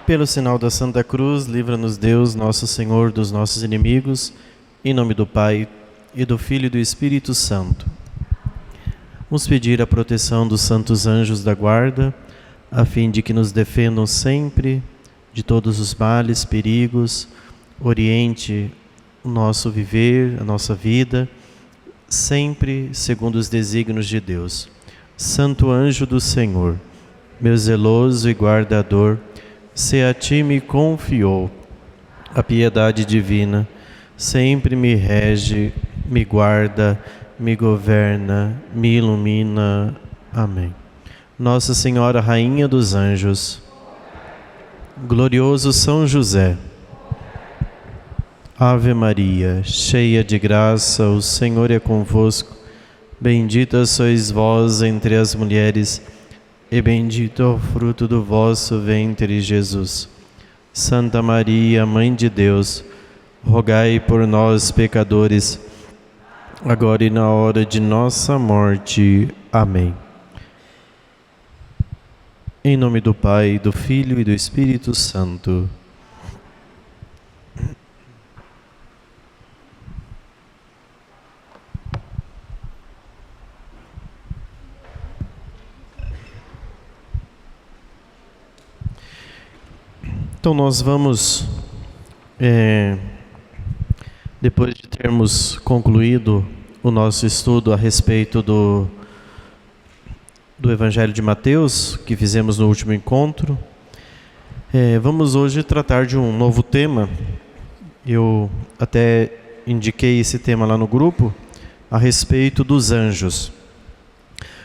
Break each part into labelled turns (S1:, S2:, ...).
S1: Pelo sinal da Santa Cruz, livra-nos Deus, nosso Senhor, dos nossos inimigos, em nome do Pai, e do Filho e do Espírito Santo. Vamos pedir a proteção dos santos anjos da guarda, a fim de que nos defendam sempre de todos os males, perigos, oriente o nosso viver, a nossa vida, sempre segundo os desígnios de Deus. Santo anjo do Senhor, meu zeloso e guardador, se a ti me confiou a piedade divina, sempre me rege, me guarda, me governa, me ilumina. Amém. Nossa Senhora, Rainha dos Anjos, glorioso São José, Ave Maria, cheia de graça, o Senhor é convosco. Bendita sois vós entre as mulheres, e bendito é o fruto do vosso ventre, Jesus. Santa Maria, Mãe de Deus, rogai por nós, pecadores, agora e na hora de nossa morte. Amém. Em nome do Pai, do Filho e do Espírito Santo. Então nós vamos, depois de termos concluído o nosso estudo a respeito do Evangelho de Mateus, que fizemos no último encontro, vamos hoje tratar de um novo tema. Eu até indiquei esse tema lá no grupo, a respeito dos anjos.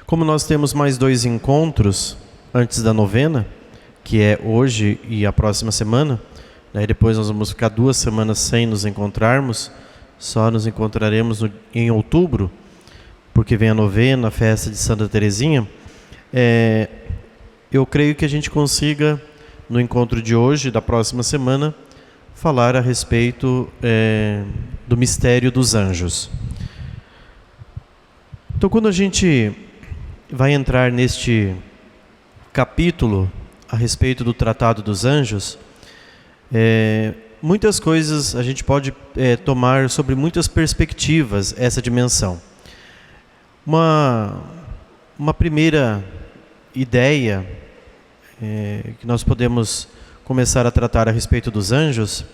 S1: Como nós temos mais 2 encontros antes da novena, que é hoje e a próxima semana, depois nós vamos ficar 2 semanas sem nos encontrarmos, só nos encontraremos em outubro, porque vem a novena, a festa de Santa Teresinha. Eu creio que a gente consiga, no encontro de hoje, da próxima semana, falar a respeito do mistério dos anjos. Então, quando a gente vai entrar neste capítulo a respeito do Tratado dos Anjos, muitas coisas a gente pode tomar sobre muitas perspectivas essa dimensão. Uma primeira ideia que nós podemos começar a tratar a respeito dos anjos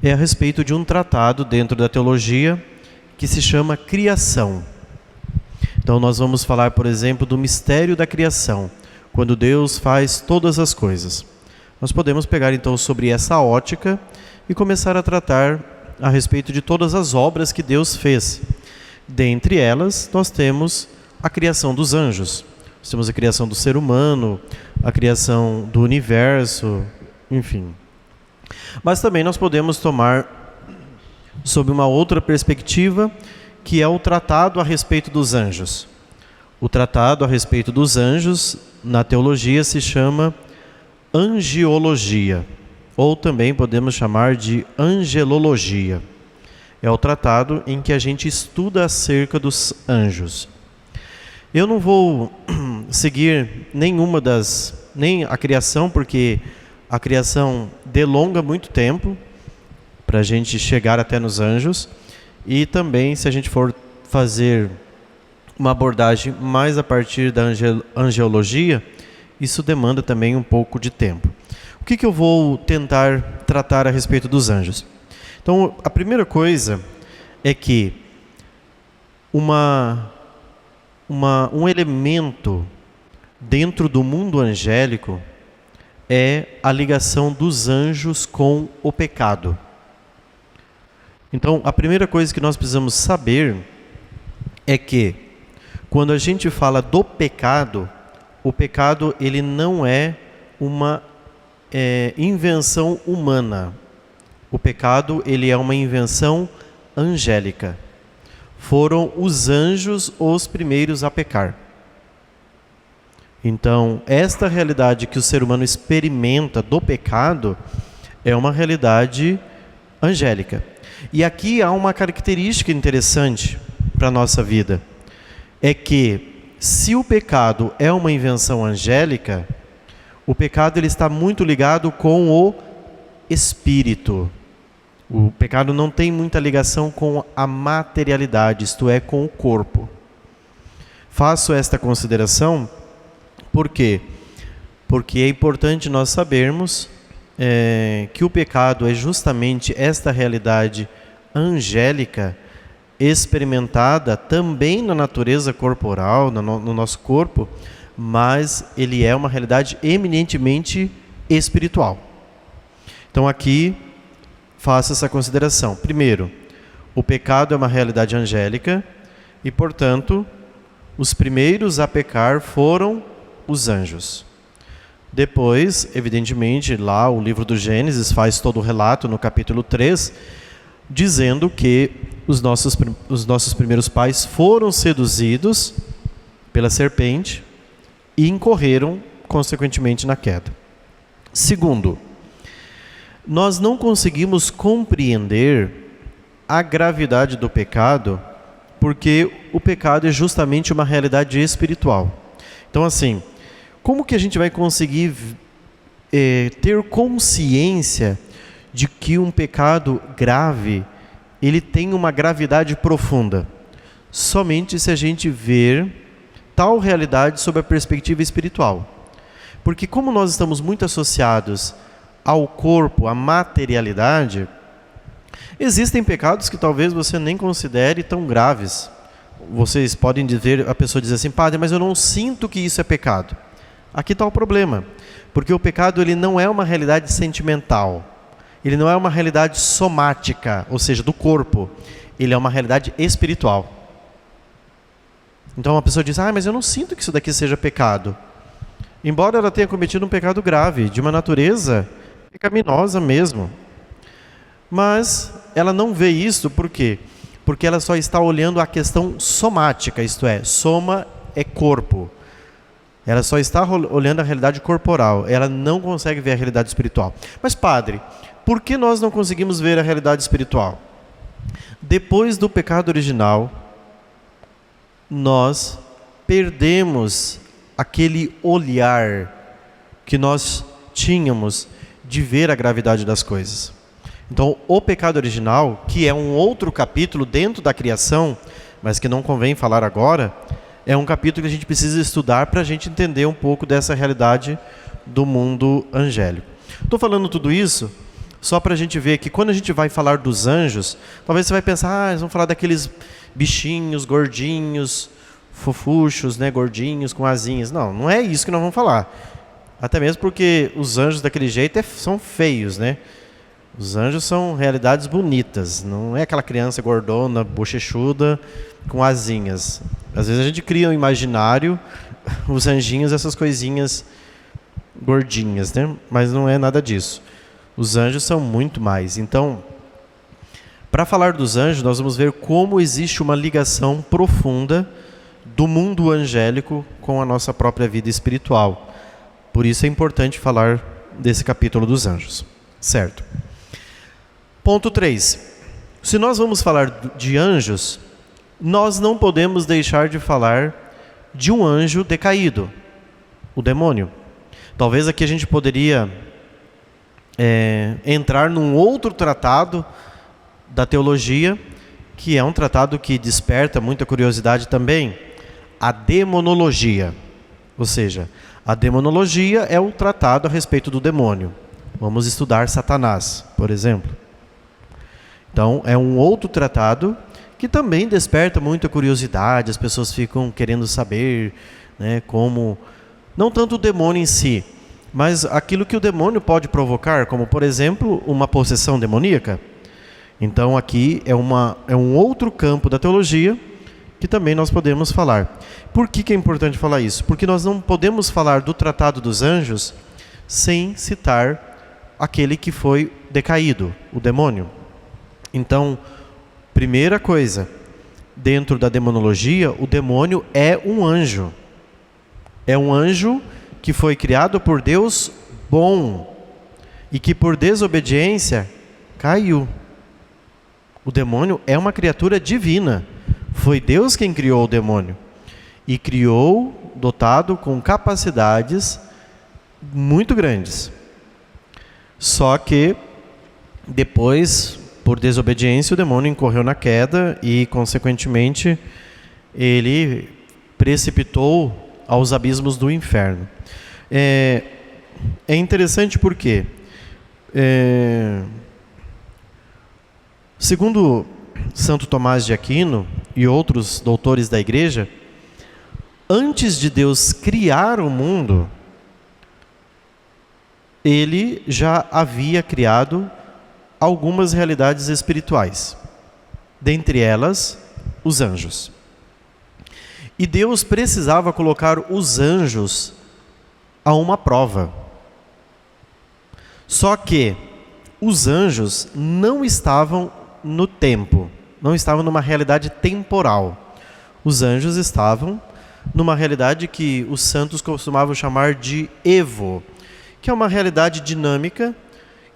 S1: é a respeito de um tratado dentro da teologia que se chama Criação. Então nós vamos falar, por exemplo, do mistério da criação, quando Deus faz todas as coisas. Nós podemos pegar então sobre essa ótica e começar a tratar a respeito de todas as obras que Deus fez. Dentre elas, nós temos a criação dos anjos. Nós temos a criação do ser humano, a criação do universo, enfim. Mas também nós podemos tomar sob uma outra perspectiva, que é o tratado a respeito dos anjos. O tratado a respeito dos anjos, na teologia, se chama angiologia, ou também podemos chamar de angelologia. É o tratado em que a gente estuda acerca dos anjos. Eu não vou seguir nem a criação, porque a criação delonga muito tempo para a gente chegar até nos anjos, e também se a gente for fazer uma abordagem mais a partir da angelologia, isso demanda também um pouco de tempo. O que eu vou tentar tratar a respeito dos anjos? Então, a primeira coisa é que um elemento dentro do mundo angélico é a ligação dos anjos com o pecado. Então, a primeira coisa que nós precisamos saber é que quando a gente fala do pecado, o pecado ele não é uma invenção humana. O pecado ele é uma invenção angélica. Foram os anjos os primeiros a pecar. Então, esta realidade que o ser humano experimenta do pecado é uma realidade angélica. E aqui há uma característica interessante para a nossa vida. É que, se o pecado é uma invenção angélica, O pecado ele está muito ligado com o espírito. O pecado não tem muita ligação com a materialidade, isto é, com o corpo. Faço esta consideração, por quê? Porque é importante nós sabermos que o pecado é justamente esta realidade angélica experimentada também na natureza corporal, no nosso corpo, mas ele é uma realidade eminentemente espiritual. Então aqui faço essa consideração. Primeiro, o pecado é uma realidade angélica e, portanto, os primeiros a pecar foram os anjos. Depois, evidentemente, lá o livro do Gênesis faz todo o relato no capítulo 3, dizendo que os nossos primeiros pais foram seduzidos pela serpente e incorreram, consequentemente, na queda. Segundo, nós não conseguimos compreender a gravidade do pecado, porque o pecado é justamente uma realidade espiritual. Então, assim, como que a gente vai conseguir ter consciência de que um pecado grave, ele tem uma gravidade profunda? Somente se a gente ver tal realidade sob a perspectiva espiritual. Porque como nós estamos muito associados ao corpo, à materialidade, existem pecados que talvez você nem considere tão graves. Vocês podem dizer, a pessoa diz assim: padre, mas eu não sinto que isso é pecado. Aqui está o problema, porque o pecado ele não é uma realidade sentimental, ele não é uma realidade somática, ou seja, do corpo, ele é uma realidade espiritual. Então uma pessoa diz: mas eu não sinto que isso daqui seja pecado, embora ela tenha cometido um pecado grave, de uma natureza pecaminosa mesmo. Mas ela não vê isso, por quê? Porque ela só está olhando a questão somática, isto é, soma é corpo. Ela só está olhando a realidade corporal, ela não consegue ver a realidade espiritual. Mas, padre, por que nós não conseguimos ver a realidade espiritual? Depois do pecado original, nós perdemos aquele olhar que nós tínhamos de ver a gravidade das coisas. Então, o pecado original, que é um outro capítulo dentro da criação, mas que não convém falar agora, é um capítulo que a gente precisa estudar para a gente entender um pouco dessa realidade do mundo angélico. Estou falando tudo isso só para a gente ver que quando a gente vai falar dos anjos, talvez você vai pensar: eles vão falar daqueles bichinhos gordinhos, fofuchos, né, gordinhos com asinhas. Não, não é isso que nós vamos falar. Até mesmo porque os anjos daquele jeito são feios, né? Os anjos são realidades bonitas, não é aquela criança gordona, bochechuda, com asinhas. Às vezes a gente cria um imaginário, os anjinhos, essas coisinhas gordinhas, né? Mas não é nada disso. Os anjos são muito mais. Então, para falar dos anjos, nós vamos ver como existe uma ligação profunda do mundo angélico com a nossa própria vida espiritual. Por isso é importante falar desse capítulo dos anjos, certo? Ponto 3. Se nós vamos falar de anjos, nós não podemos deixar de falar de um anjo decaído, o demônio. Talvez aqui a gente poderia entrar num outro tratado da teologia, que é um tratado que desperta muita curiosidade também, a demonologia. Ou seja, a demonologia é o tratado a respeito do demônio. Vamos estudar Satanás, por exemplo. Então, é um outro tratado que também desperta muita curiosidade, as pessoas ficam querendo saber, né, como, não tanto o demônio em si, mas aquilo que o demônio pode provocar, como, por exemplo, uma possessão demoníaca. Então, aqui é um outro campo da teologia que também nós podemos falar. Por que é importante falar isso? Porque nós não podemos falar do tratado dos anjos sem citar aquele que foi decaído, o demônio. Então, primeira coisa, dentro da demonologia, o demônio é um anjo. É um anjo que foi criado por Deus bom e que por desobediência caiu. O demônio é uma criatura divina. Foi Deus quem criou o demônio. E criou dotado com capacidades muito grandes. Só que depois, por desobediência, o demônio incorreu na queda e, consequentemente, ele precipitou aos abismos do inferno. É interessante porque, segundo Santo Tomás de Aquino e outros doutores da Igreja, antes de Deus criar o mundo, ele já havia criado algumas realidades espirituais, dentre elas os anjos. E Deus precisava colocar os anjos a uma prova. Só que os anjos não estavam no tempo, não estavam numa realidade temporal. Os anjos estavam numa realidade que os santos costumavam chamar de evo, que é uma realidade dinâmica,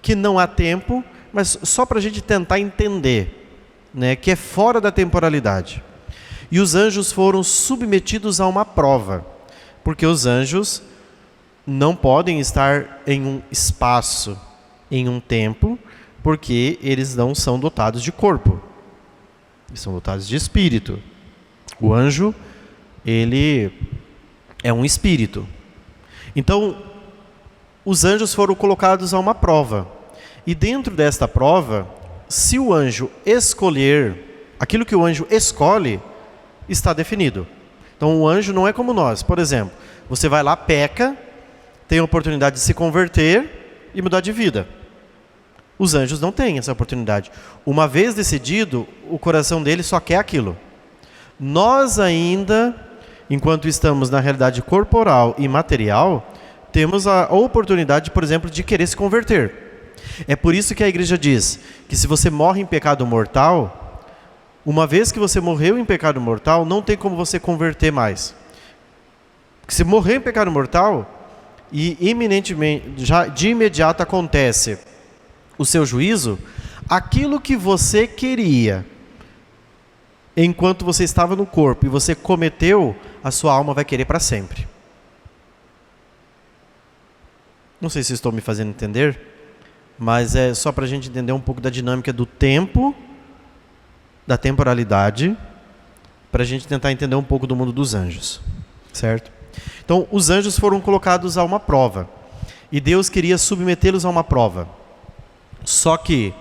S1: que não há tempo, mas só para a gente tentar entender, né, que é fora da temporalidade. E os anjos foram submetidos a uma prova, porque os anjos não podem estar em um espaço, em um tempo, porque eles não são dotados de corpo, eles são dotados de espírito. O anjo, ele é um espírito. Então, os anjos foram colocados a uma prova. E dentro desta prova, se o anjo escolher, aquilo que o anjo escolhe, está definido. Então o anjo não é como nós. Por exemplo, você vai lá, peca, tem a oportunidade de se converter e mudar de vida. Os anjos não têm essa oportunidade. Uma vez decidido, o coração deles só quer aquilo. Nós ainda, enquanto estamos na realidade corporal e material, temos a oportunidade, por exemplo, de querer se converter. É por isso que a igreja diz que se você morre em pecado mortal, uma vez que você morreu em pecado mortal, não tem como você converter mais. Porque se morrer em pecado mortal, e iminentemente, já de imediato acontece o seu juízo, aquilo que você queria, enquanto você estava no corpo e você cometeu, a sua alma vai querer para sempre. Não sei se estou me fazendo entender, mas é só para a gente entender um pouco da dinâmica do tempo, da temporalidade, para a gente tentar entender um pouco do mundo dos anjos, certo? Então, os anjos foram colocados a uma prova, e Deus queria submetê-los a uma prova. Só que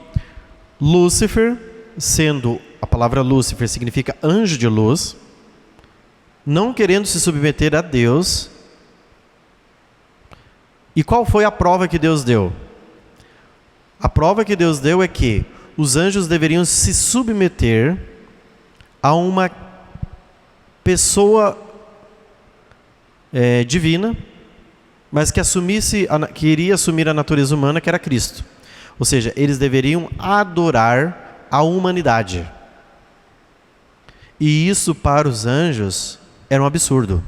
S1: Lúcifer, sendo, a palavra Lúcifer significa anjo de luz, não querendo se submeter a Deus. E qual foi a prova que Deus deu? A prova que Deus deu é que os anjos deveriam se submeter a uma pessoa divina, mas que iria assumir a natureza humana, que era Cristo. Ou seja, eles deveriam adorar a humanidade. E isso para os anjos era um absurdo.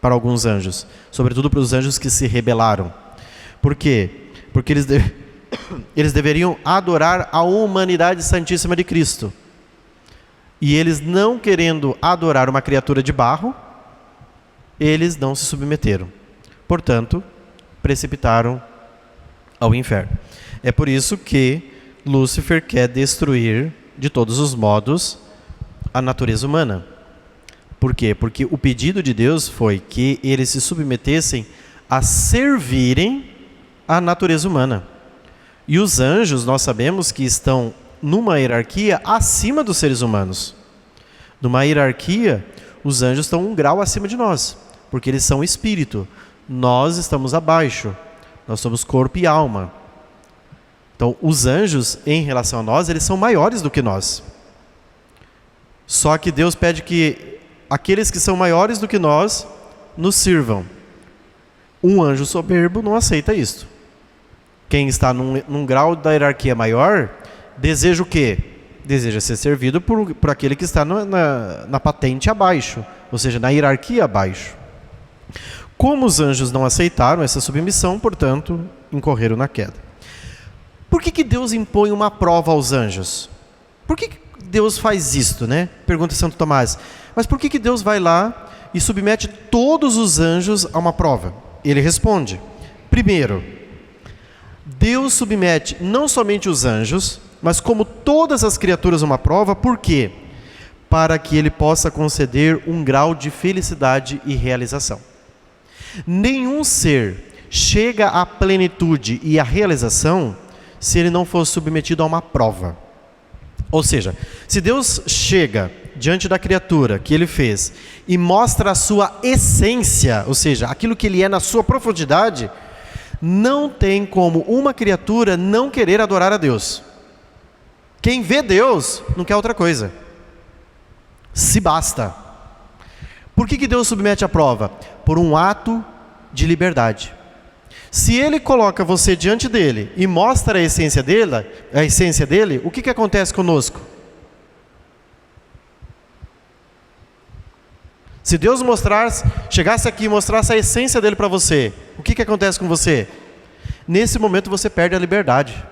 S1: Para alguns anjos, sobretudo para os anjos que se rebelaram. Por quê? Porque eles deveriam adorar a humanidade santíssima de Cristo. E eles, não querendo adorar uma criatura de barro, eles não se submeteram. Portanto, precipitaram ao inferno. É por isso que Lúcifer quer destruir, de todos os modos, a natureza humana. Por quê? Porque o pedido de Deus foi que eles se submetessem a servirem a natureza humana. E os anjos, nós sabemos que estão numa hierarquia acima dos seres humanos. Numa hierarquia, os anjos estão um grau acima de nós, porque eles são espírito. Nós estamos abaixo, nós somos corpo e alma. Então, os anjos, em relação a nós, eles são maiores do que nós. Só que Deus pede que aqueles que são maiores do que nós nos sirvam. Um anjo soberbo não aceita isso. Quem está num grau da hierarquia maior, deseja o quê? Deseja ser servido por aquele que está na patente abaixo, ou seja, na hierarquia abaixo. Como os anjos não aceitaram essa submissão, portanto, incorreram na queda. Por que Deus impõe uma prova aos anjos? Por que Deus faz isto, né? Pergunta Santo Tomás. Mas por que Deus vai lá e submete todos os anjos a uma prova? Ele responde: Primeiro, Deus submete não somente os anjos, mas como todas as criaturas a uma prova. Por quê? Para que Ele possa conceder um grau de felicidade e realização. Nenhum ser chega à plenitude e à realização se ele não for submetido a uma prova. Ou seja, se Deus chega diante da criatura que Ele fez e mostra a sua essência, ou seja, aquilo que Ele é na sua profundidade, não tem como uma criatura não querer adorar a Deus. Quem vê Deus não quer outra coisa. Se basta. Por que Deus submete à prova? Por um ato de liberdade. Se Ele coloca você diante dele e mostra a essência dele, o que acontece conosco? Se Deus chegasse aqui e mostrasse a essência dele para você, o que acontece com você? Nesse momento você perde a liberdade.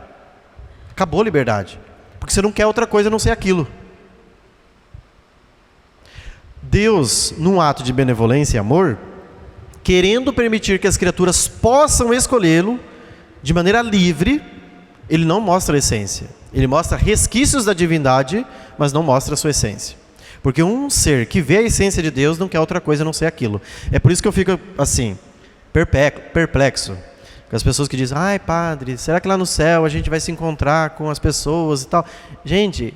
S1: Acabou a liberdade. Porque você não quer outra coisa a não ser aquilo. Deus, num ato de benevolência e amor, querendo permitir que as criaturas possam escolhê-lo de maneira livre, Ele não mostra a essência. Ele mostra resquícios da divindade, mas não mostra a sua essência. Porque um ser que vê a essência de Deus não quer outra coisa a não ser aquilo. É por isso que eu fico assim, perplexo. Com as pessoas que dizem, ai padre, será que lá no céu a gente vai se encontrar com as pessoas e tal? Gente,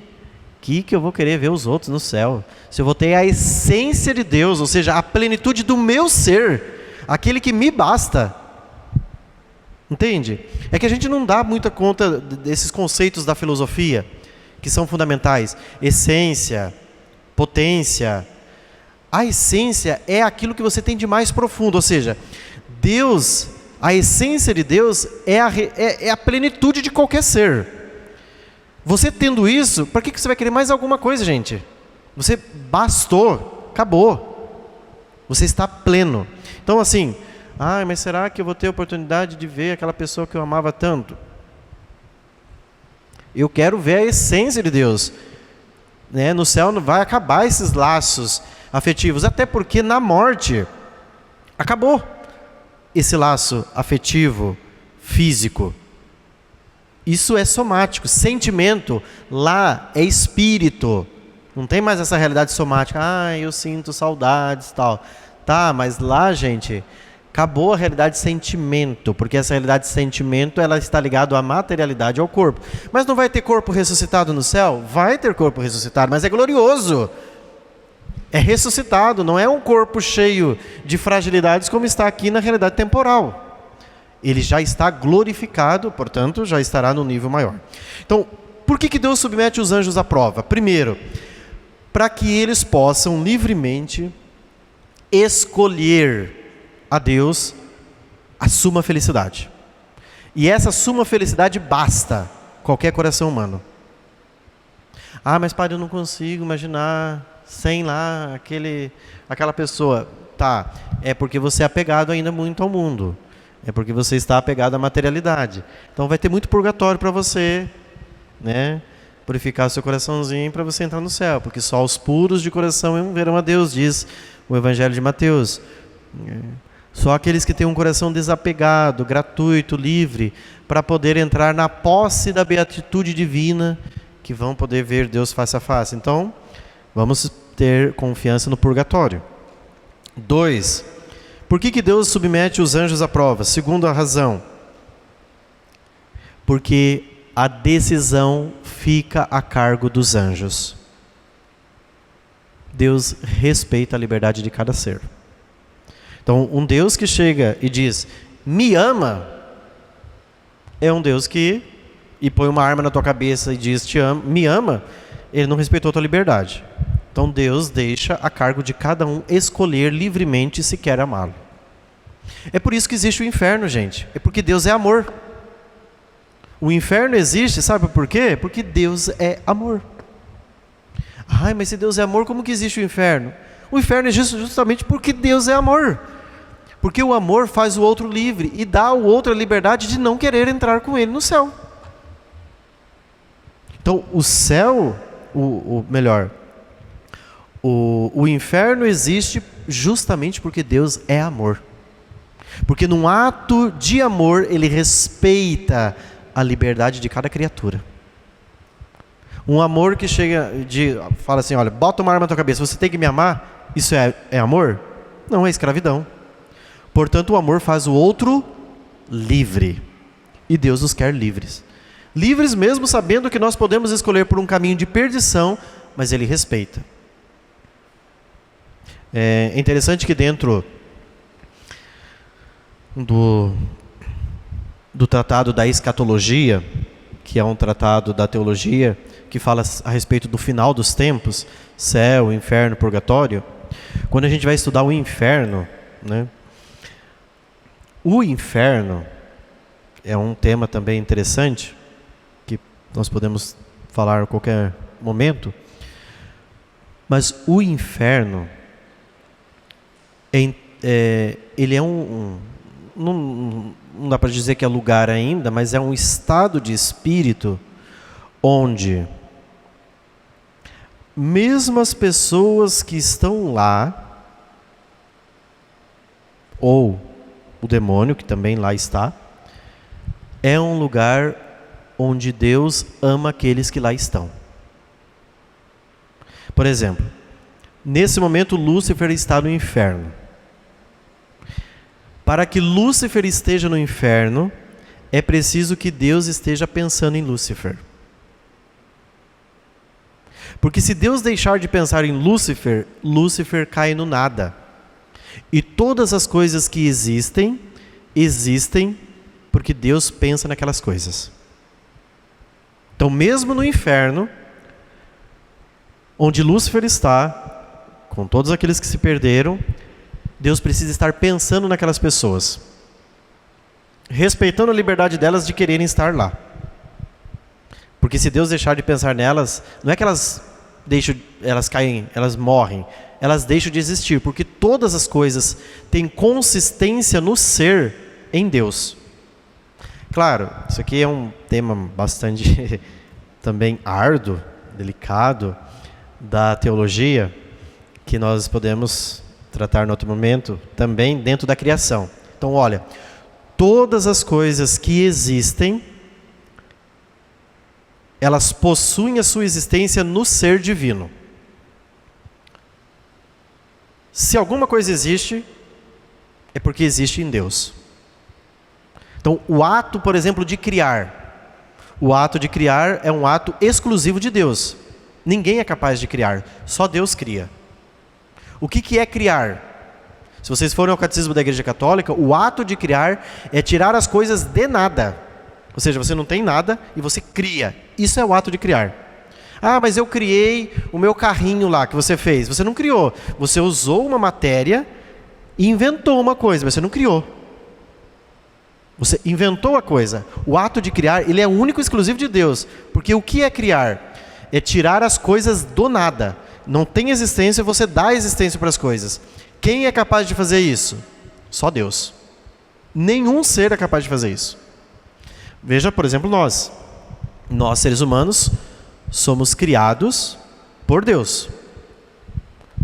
S1: que eu vou querer ver os outros no céu? Se eu vou ter a essência de Deus, ou seja, a plenitude do meu ser, aquele que me basta. Entende? É que a gente não dá muita conta desses conceitos da filosofia, que são fundamentais. Essência, potência. A essência é aquilo que você tem de mais profundo, ou seja, Deus, a essência de Deus é a plenitude de qualquer ser. Você tendo isso, para que você vai querer mais alguma coisa, gente? Você bastou, acabou. Você está pleno. Então assim, mas será que eu vou ter a oportunidade de ver aquela pessoa que eu amava tanto? Eu quero ver a essência de Deus. No céu não vai acabar esses laços afetivos, até porque na morte acabou esse laço afetivo, físico. Isso é somático. Sentimento lá é espírito. Não tem mais essa realidade somática. Eu sinto saudades e tal. Tá, mas lá, gente, acabou a realidade de sentimento, porque essa realidade de sentimento ela está ligada à materialidade, ao corpo. Mas não vai ter corpo ressuscitado no céu? Vai ter corpo ressuscitado, mas é glorioso. É ressuscitado, não é um corpo cheio de fragilidades como está aqui na realidade temporal. Ele já está glorificado, portanto, já estará no nível maior. Então, por que Deus submete os anjos à prova? Primeiro, para que eles possam livremente escolher a Deus a suma felicidade. E essa suma felicidade basta qualquer coração humano. Mas padre, eu não consigo imaginar sem lá aquela pessoa. Tá, é porque você é apegado ainda muito ao mundo. É porque você está apegado à materialidade. Então vai ter muito purgatório para você, purificar o seu coraçãozinho para você entrar no céu. Porque só os puros de coração verão a Deus, diz o Evangelho de Mateus. Só aqueles que têm um coração desapegado, gratuito, livre, para poder entrar na posse da beatitude divina, que vão poder ver Deus face a face. Então, vamos ter confiança no purgatório. 2. Por que Deus submete os anjos à prova? Segunda razão. Porque a decisão fica a cargo dos anjos. Deus respeita a liberdade de cada ser. Então, um Deus que chega e diz, me ama, é um Deus que, e põe uma arma na tua cabeça e diz, te amo, me ama, ele não respeitou a tua liberdade. Então, Deus deixa a cargo de cada um escolher livremente se quer amá-lo. É por isso que existe o inferno, gente. É porque Deus é amor. O inferno existe, sabe por quê? Porque Deus é amor. Mas se Deus é amor, como que existe o inferno? O inferno existe justamente porque Deus é amor. Porque o amor faz o outro livre e dá ao outro a liberdade de não querer entrar com ele no céu. Então, o céu, o inferno existe justamente porque Deus é amor. Porque num ato de amor, ele respeita a liberdade de cada criatura. Um amor que fala assim, olha, bota uma arma na tua cabeça, você tem que me amar, isso é amor? Não, é escravidão. Portanto, o amor faz o outro livre. E Deus nos quer livres. Livres mesmo sabendo que nós podemos escolher por um caminho de perdição, mas Ele respeita. É interessante que dentro do tratado da escatologia, que é um tratado da teologia, que fala a respeito do final dos tempos, céu, inferno, purgatório, quando a gente vai estudar o inferno, né? O inferno é um tema também interessante, que nós podemos falar a qualquer momento, mas o inferno, ele é não dá para dizer que é lugar ainda, mas é um estado de espírito onde mesmo as pessoas que estão lá, ou o demônio que também lá está, é um lugar onde Deus ama aqueles que lá estão. Por exemplo, nesse momento Lúcifer está no inferno. Para que Lúcifer esteja no inferno, é preciso que Deus esteja pensando em Lúcifer. Porque se Deus deixar de pensar em Lúcifer, Lúcifer cai no nada. E todas as coisas que existem porque Deus pensa naquelas coisas. Então, mesmo no inferno, onde Lúcifer está, com todos aqueles que se perderam, Deus precisa estar pensando naquelas pessoas, respeitando a liberdade delas de quererem estar lá. Porque se Deus deixar de pensar nelas, não é que elas caem, elas morrem, elas deixam de existir, porque todas as coisas têm consistência no ser em Deus. Claro, isso aqui é um tema bastante também árduo, delicado, da teologia, que nós podemos tratar em outro momento, também dentro da criação. Então, olha, todas as coisas que existem, elas possuem a sua existência no ser divino. Se alguma coisa existe, é porque existe em Deus. Então, o ato, por exemplo, de criar. O ato de criar é um ato exclusivo de Deus. Ninguém é capaz de criar, só Deus cria. O que é criar? Se vocês forem ao Catecismo da Igreja Católica, o ato de criar é tirar as coisas de nada. Ou seja, você não tem nada e você cria. Isso é o ato de criar. Ah, mas eu criei o meu carrinho lá que você fez. Você não criou. Você usou uma matéria e inventou uma coisa, mas você não criou. Você inventou a coisa. O ato de criar, ele é único e exclusivo de Deus. Porque o que é criar? É tirar as coisas do nada. Não tem existência, você dá existência para as coisas. Quem é capaz de fazer isso? Só Deus. Nenhum ser é capaz de fazer isso. Veja, por exemplo, nós. Nós, seres humanos, somos criados por Deus.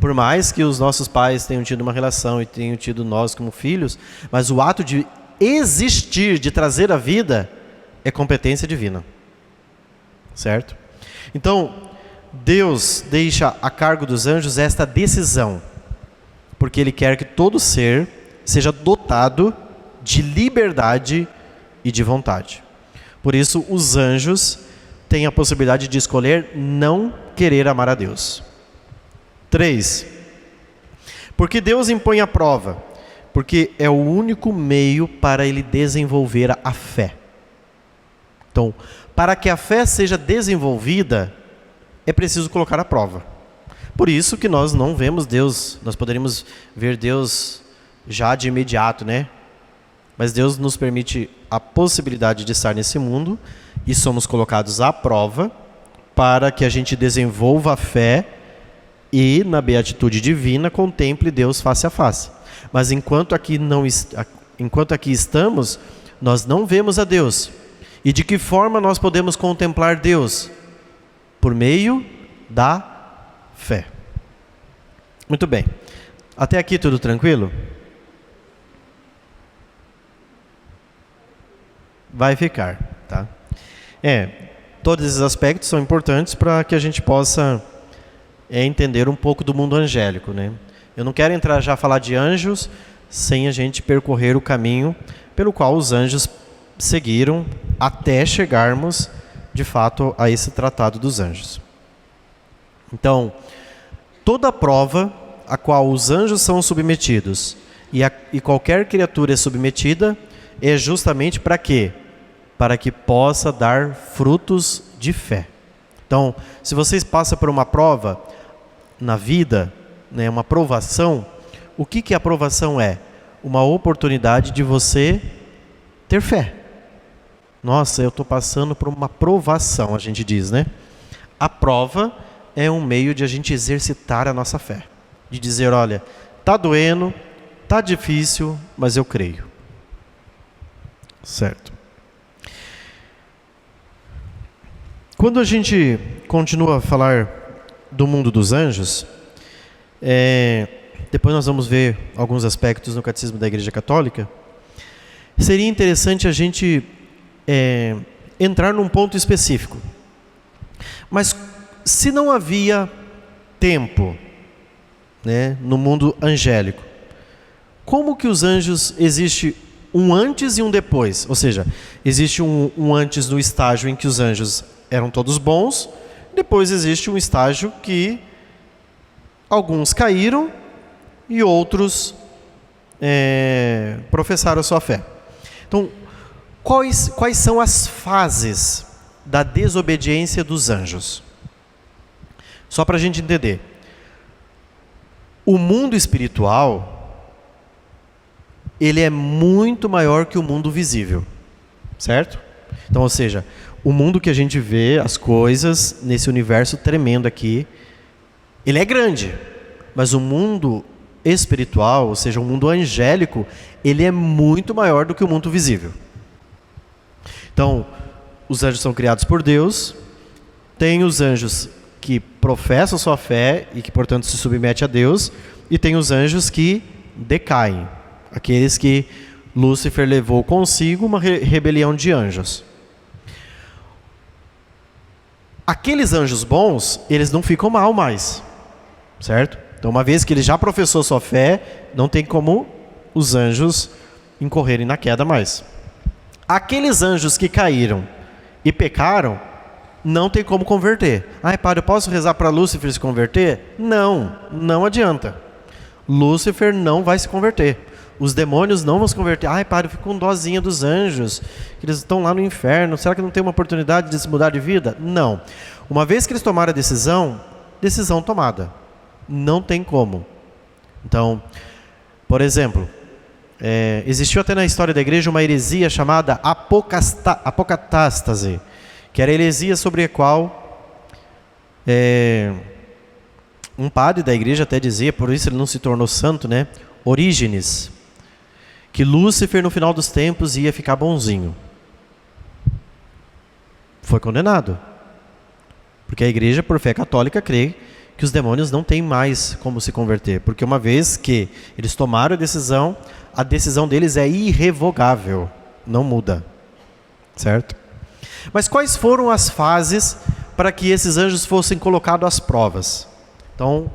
S1: Por mais que os nossos pais tenham tido uma relação e tenham tido nós como filhos, mas o ato de existir, de trazer a vida, é competência divina. Certo? Então, Deus deixa a cargo dos anjos esta decisão, porque Ele quer que todo ser seja dotado de liberdade e de vontade. Por isso, os anjos têm a possibilidade de escolher não querer amar a Deus. 3. Porque Deus impõe a prova? Porque é o único meio para Ele desenvolver a fé. Então, para que a fé seja desenvolvida, é preciso colocar a prova. Por isso que nós não vemos Deus, nós poderíamos ver Deus já de imediato, né? Mas Deus nos permite a possibilidade de estar nesse mundo e somos colocados à prova para que a gente desenvolva a fé e, na beatitude divina, contemple Deus face a face. Mas enquanto aqui estamos, nós não vemos a Deus. E de que forma nós podemos contemplar Deus? Por meio da fé. Muito bem. Até aqui tudo tranquilo? vai ficar, tá? Todos esses aspectos são importantes para que a gente possa entender um pouco do mundo angélico, né? Eu não quero entrar já a falar de anjos sem a gente percorrer o caminho pelo qual os anjos seguiram até chegarmos, de fato, a esse tratado dos anjos. Então, toda prova a qual os anjos são submetidos e qualquer criatura é submetida é justamente para quê? Para que possa dar frutos de fé. Então, se vocês passam por uma prova na vida, né, uma provação, o que a provação é? Uma oportunidade de você ter fé. Nossa, eu estou passando por uma provação, a gente diz, né? A prova é um meio de a gente exercitar a nossa fé. De dizer, olha, está doendo, está difícil, mas eu creio. Certo. Quando a gente continua a falar do mundo dos anjos, depois nós vamos ver alguns aspectos no Catecismo da Igreja Católica, seria interessante a gente entrar num ponto específico. Mas se não havia tempo, né, no mundo angélico, como que os anjos existe um antes e um depois? Ou seja, existe um antes no estágio em que os anjos eram todos bons, depois existe um estágio que alguns caíram e outros professaram a sua fé. Então, quais são as fases da desobediência dos anjos? Só para a gente entender. O mundo espiritual, ele é muito maior que o mundo visível, certo? Então, ou seja, o mundo que a gente vê, as coisas, nesse universo tremendo aqui, ele é grande, mas o mundo espiritual, ou seja, o mundo angélico, ele é muito maior do que o mundo visível. Então, os anjos são criados por Deus, tem os anjos que professam sua fé e que, portanto, se submetem a Deus, e tem os anjos que decaem, aqueles que Lúcifer levou consigo uma rebelião de anjos. Aqueles anjos bons, eles não ficam mal mais, certo? Então, uma vez que ele já professou sua fé, não tem como os anjos incorrerem na queda mais. Aqueles anjos que caíram e pecaram, não tem como converter. Padre, eu posso rezar para Lúcifer se converter? Não, não adianta. Lúcifer não vai se converter. Os demônios não vão se converter. Padre, eu fico com dozinha dos anjos, que eles estão lá no inferno. Será que não tem uma oportunidade de se mudar de vida? Não. Uma vez que eles tomaram a decisão tomada. Não tem como. Então, por exemplo, existiu até na história da igreja uma heresia chamada apocatástase, que era a heresia sobre a qual um padre da igreja até dizia, por isso ele não se tornou santo, né? Orígenes, que Lúcifer no final dos tempos ia ficar bonzinho. Foi condenado. Porque a igreja, por fé católica, crê que os demônios não têm mais como se converter. Porque uma vez que eles tomaram a decisão deles é irrevogável. Não muda. Certo? Mas quais foram as fases para que esses anjos fossem colocados às provas? Então,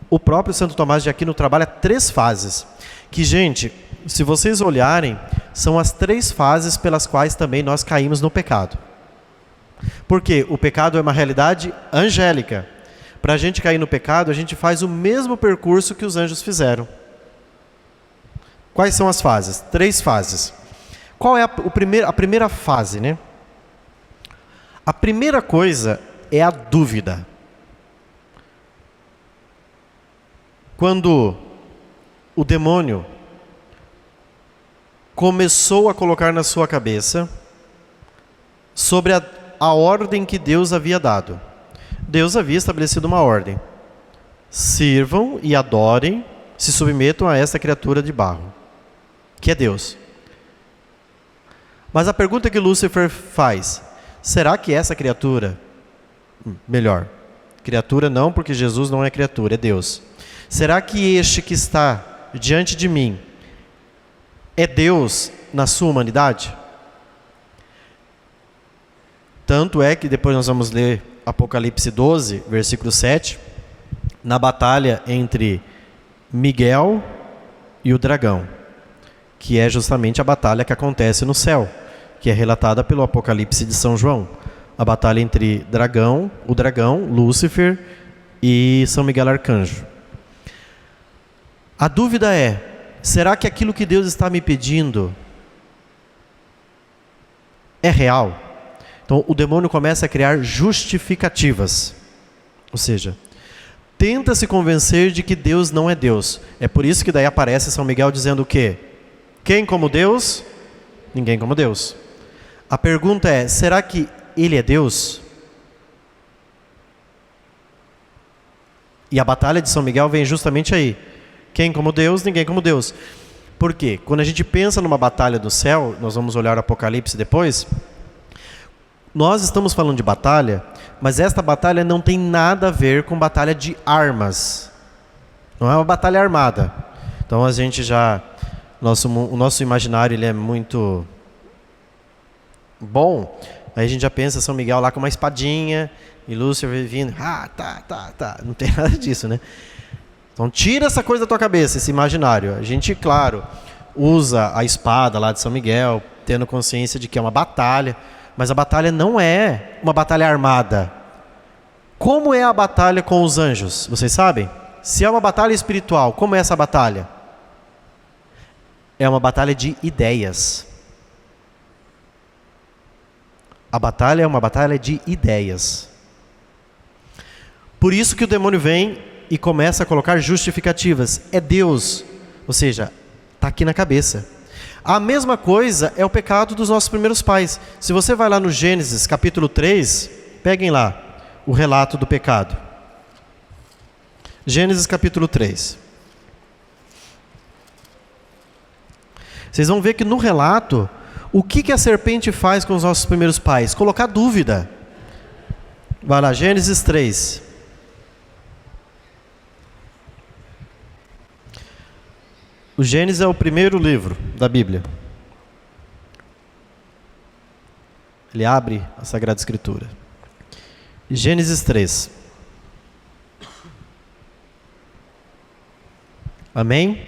S1: o próprio Santo Tomás de Aquino trabalha 3 fases. Que, gente, se vocês olharem, são as 3 fases pelas quais também nós caímos no pecado. Porque o pecado é uma realidade angélica. Para a gente cair no pecado, a gente faz o mesmo percurso que os anjos fizeram. Quais são as fases? 3 fases. Qual é a primeira fase, né? A primeira coisa é a dúvida. Quando o demônio começou a colocar na sua cabeça sobre a ordem que Deus havia dado. Deus havia estabelecido uma ordem. Sirvam e adorem, se submetam a essa criatura de barro, que é Deus. Mas a pergunta que Lúcifer faz, será que essa criatura, melhor, criatura não, porque Jesus não é criatura, é Deus. Será que este que está diante de mim é Deus na sua humanidade? Tanto é que depois nós vamos ler Apocalipse 12, versículo 7, na batalha entre Miguel e o dragão, que é justamente a batalha que acontece no céu, que é relatada pelo Apocalipse de São João. A batalha entre o dragão, Lúcifer e São Miguel Arcanjo. A dúvida é, será que aquilo que Deus está me pedindo é real? Então o demônio começa a criar justificativas. Ou seja, tenta se convencer de que Deus não é Deus. É por isso que daí aparece São Miguel dizendo o quê? Quem como Deus? Ninguém como Deus. A pergunta é, será que Ele é Deus? E a batalha de São Miguel vem justamente aí. Quem como Deus? Ninguém como Deus. Por quê? Quando a gente pensa numa batalha do céu, nós vamos olhar o Apocalipse depois, nós estamos falando de batalha, mas esta batalha não tem nada a ver com batalha de armas. Não é uma batalha armada. Então a gente já... o nosso imaginário ele é muito bom. Aí a gente já pensa São Miguel lá com uma espadinha e Lúcifer vindo. Tá. Não tem nada disso, né? Então tira essa coisa da tua cabeça, esse imaginário. A gente, claro, usa a espada lá de São Miguel, tendo consciência de que é uma batalha, mas a batalha não é uma batalha armada. Como é a batalha com os anjos? Vocês sabem? Se é uma batalha espiritual, como é essa batalha? É uma batalha de ideias. A batalha é uma batalha de ideias. Por isso que o demônio vem e começa a colocar justificativas. É Deus. Ou seja, está aqui na cabeça. A mesma coisa é o pecado dos nossos primeiros pais. Se você vai lá no Gênesis capítulo 3, peguem lá o relato do pecado. Gênesis capítulo 3. Vocês vão ver que no relato, o que a serpente faz com os nossos primeiros pais? Colocar dúvida. Vai lá, Gênesis 3. O Gênesis é o primeiro livro da Bíblia. Ele abre a Sagrada Escritura. Gênesis 3. Amém?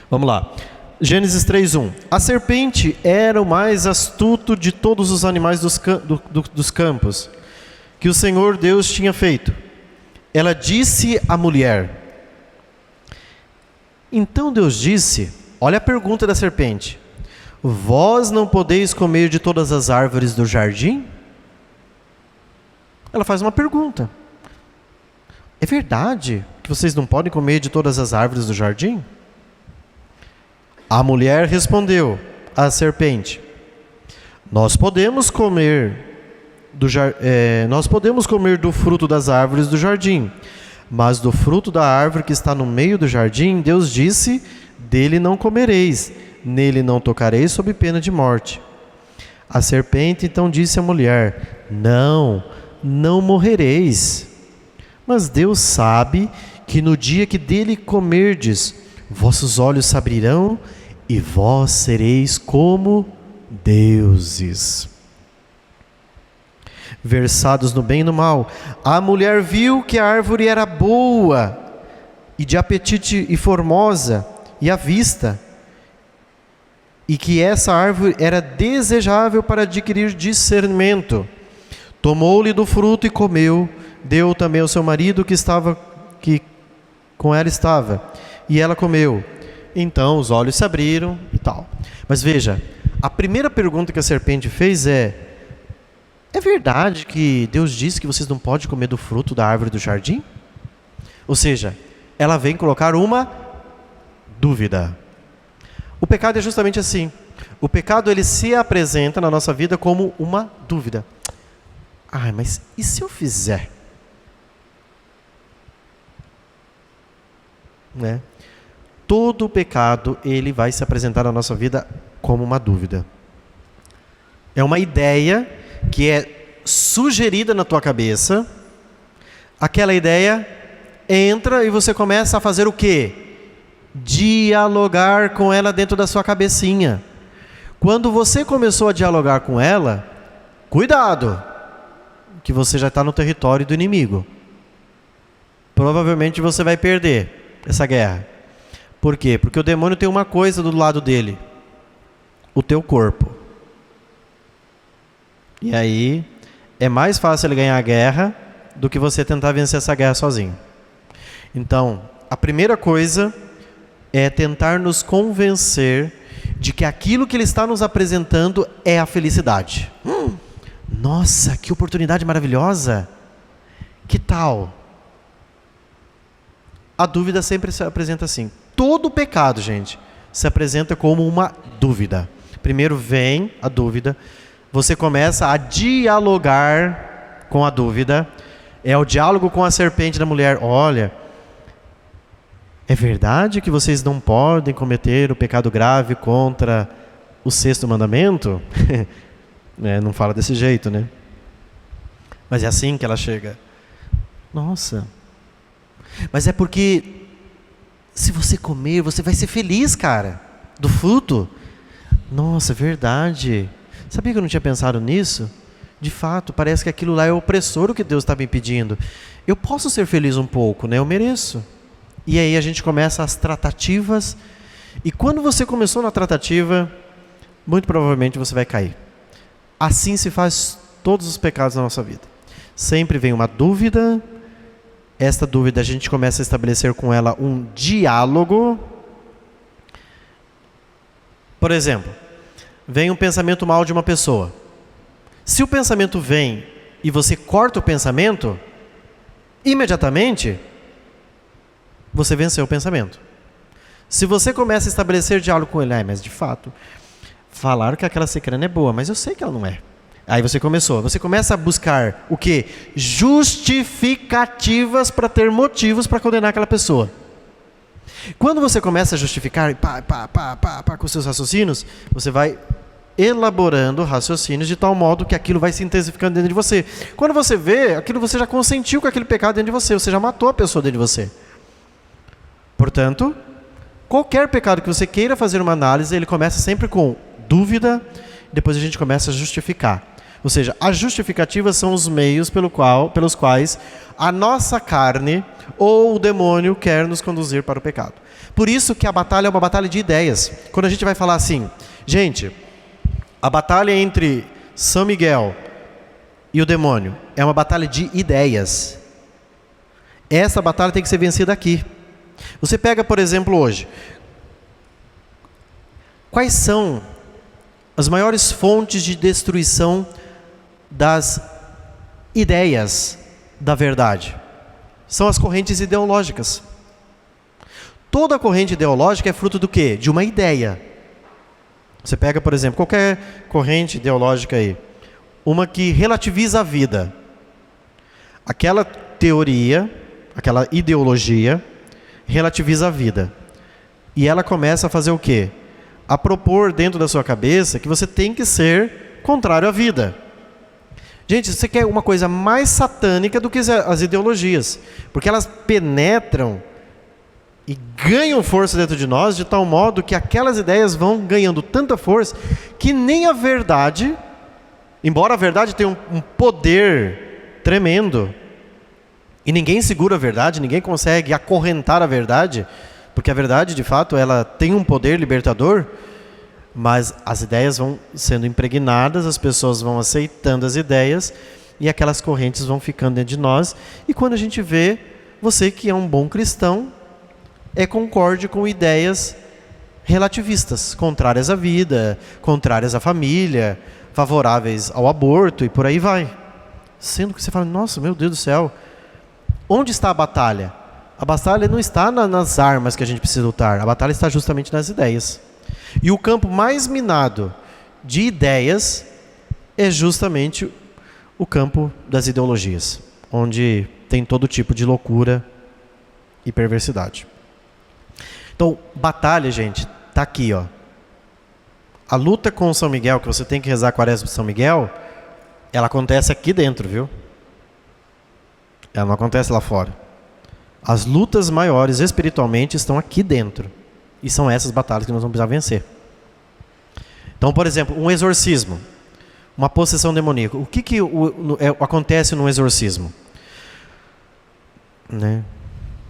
S1: Vamos lá. Gênesis 3:1. A serpente era o mais astuto de todos os animais dos campos que o Senhor Deus tinha feito. Ela disse à mulher. Então Deus disse, olha a pergunta da serpente: vós não podeis comer de todas as árvores do jardim? Ela faz uma pergunta. É verdade que vocês não podem comer de todas as árvores do jardim? A mulher respondeu à serpente: nós podemos comer do fruto das árvores do jardim, mas do fruto da árvore que está no meio do jardim, Deus disse, dele não comereis, nele não tocareis sob pena de morte. A serpente então disse à mulher: não morrereis. Mas Deus sabe que no dia que dele comerdes, vossos olhos se abrirão e vós sereis como deuses, versados no bem e no mal. A mulher viu que a árvore era boa e de apetite e formosa e à vista, e que essa árvore era desejável para adquirir discernimento. Tomou-lhe do fruto e comeu, deu também ao seu marido que com ela estava, e ela comeu. Então os olhos se abriram e tal. Mas veja, a primeira pergunta que a serpente fez é verdade que Deus disse que vocês não podem comer do fruto da árvore do jardim? Ou seja, ela vem colocar uma dúvida. O pecado é justamente assim. O pecado ele se apresenta na nossa vida como uma dúvida. Mas e se eu fizer? Né? Todo o pecado ele vai se apresentar na nossa vida como uma dúvida. É uma ideia que é sugerida na tua cabeça. Aquela ideia entra e você começa a fazer o quê? Dialogar com ela dentro da sua cabecinha. Quando você começou a dialogar com ela, cuidado, que você já está no território do inimigo. Provavelmente você vai perder essa guerra. Por quê? Porque o demônio tem uma coisa do lado dele: o teu corpo. E aí é mais fácil ele ganhar a guerra do que você tentar vencer essa guerra sozinho. Então, a primeira coisa é tentar nos convencer de que aquilo que ele está nos apresentando é a felicidade. Nossa, que oportunidade maravilhosa! Que tal? A dúvida sempre se apresenta assim. Todo pecado, gente, se apresenta como uma dúvida. Primeiro vem a dúvida, você começa a dialogar com a dúvida. É o diálogo com a serpente da mulher. Olha, é verdade que vocês não podem cometer o pecado grave contra o 6º mandamento? Não fala desse jeito, né? Mas é assim que ela chega. Nossa, mas é porque se você comer, você vai ser feliz, cara, do fruto. Nossa, é verdade. Sabia que eu não tinha pensado nisso? De fato, parece que aquilo lá é opressor, o que Deus está me pedindo. Eu posso ser feliz um pouco, né? Eu mereço. E aí a gente começa as tratativas. E quando você começou na tratativa, muito provavelmente você vai cair. Assim se faz todos os pecados da nossa vida. Sempre vem uma dúvida. Esta dúvida a gente começa a estabelecer com ela um diálogo. Por exemplo, vem um pensamento mal de uma pessoa. Se o pensamento vem e você corta o pensamento, imediatamente você venceu o pensamento. Se você começa a estabelecer diálogo com ele, mas de fato, falaram que aquela cicrana é boa, mas eu sei que ela não é. Aí você começa a buscar o quê? Justificativas para ter motivos para condenar aquela pessoa. Quando você começa a justificar com seus raciocínios, você vai elaborando raciocínios de tal modo que aquilo vai se intensificando dentro de você. Quando você vê, aquilo você já consentiu com aquele pecado dentro de você já matou a pessoa dentro de você. Portanto, qualquer pecado que você queira fazer uma análise, ele começa sempre com dúvida, depois a gente começa a justificar. Ou seja, as justificativas são os meios pelos quais a nossa carne ou o demônio quer nos conduzir para o pecado. Por isso que a batalha é uma batalha de ideias. Quando a gente vai falar assim, gente, a batalha entre São Miguel e o demônio é uma batalha de ideias. Essa batalha tem que ser vencida aqui. Você pega, por exemplo, hoje, quais são as maiores fontes de destruição das ideias da verdade? São as correntes ideológicas. Toda corrente ideológica é fruto do quê? De uma ideia. Você pega, por exemplo, qualquer corrente ideológica aí, uma que relativiza a vida. Aquela teoria, aquela ideologia, relativiza a vida. E ela começa a fazer o quê? A propor dentro da sua cabeça que você tem que ser contrário à vida. Gente, você quer uma coisa mais satânica do que as ideologias, porque elas penetram e ganham força dentro de nós de tal modo que aquelas ideias vão ganhando tanta força que nem a verdade, embora a verdade tenha um poder tremendo, e ninguém segura a verdade, ninguém consegue acorrentar a verdade, porque a verdade, de fato, ela tem um poder libertador, mas as ideias vão sendo impregnadas, as pessoas vão aceitando as ideias e aquelas correntes vão ficando dentro de nós. E quando a gente vê, você que é um bom cristão, concorde com ideias relativistas, contrárias à vida, contrárias à família, favoráveis ao aborto e por aí vai. Sendo que você fala, nossa, meu Deus do céu, onde está a batalha? A batalha não está nas armas que a gente precisa lutar, a batalha está justamente nas ideias. E o campo mais minado de ideias é justamente o campo das ideologias, onde tem todo tipo de loucura e perversidade. Então, batalha, gente, está aqui, ó. A luta com São Miguel, que você tem que rezar a Quaresma de São Miguel, ela acontece aqui dentro, viu? Ela não acontece lá fora. As lutas maiores espiritualmente estão aqui dentro. E são essas batalhas que nós vamos precisar vencer. Então, por exemplo, um exorcismo. uma possessão demoníaca. O que acontece num exorcismo? Né?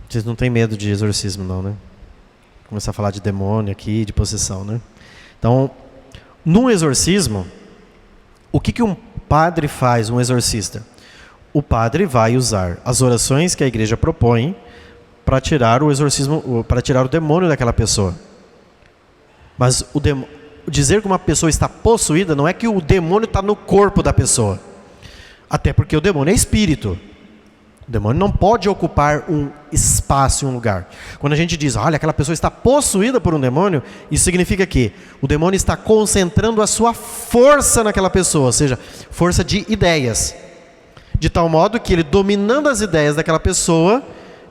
S1: Vocês não têm medo de exorcismo, não, né? Começar a falar de demônio aqui, de possessão, né? Então, num exorcismo, o que um padre faz, um exorcista? O padre vai usar as orações que a igreja propõe para tirar o exorcismo, para tirar o demônio daquela pessoa. Mas dizer que uma pessoa está possuída não é que o demônio está no corpo da pessoa. Até porque o demônio é espírito. O demônio não pode ocupar um espaço, um lugar. Quando a gente diz, olha, aquela pessoa está possuída por um demônio, isso significa que o demônio está concentrando a sua força naquela pessoa, ou seja, força de ideias. De tal modo que ele, dominando as ideias daquela pessoa,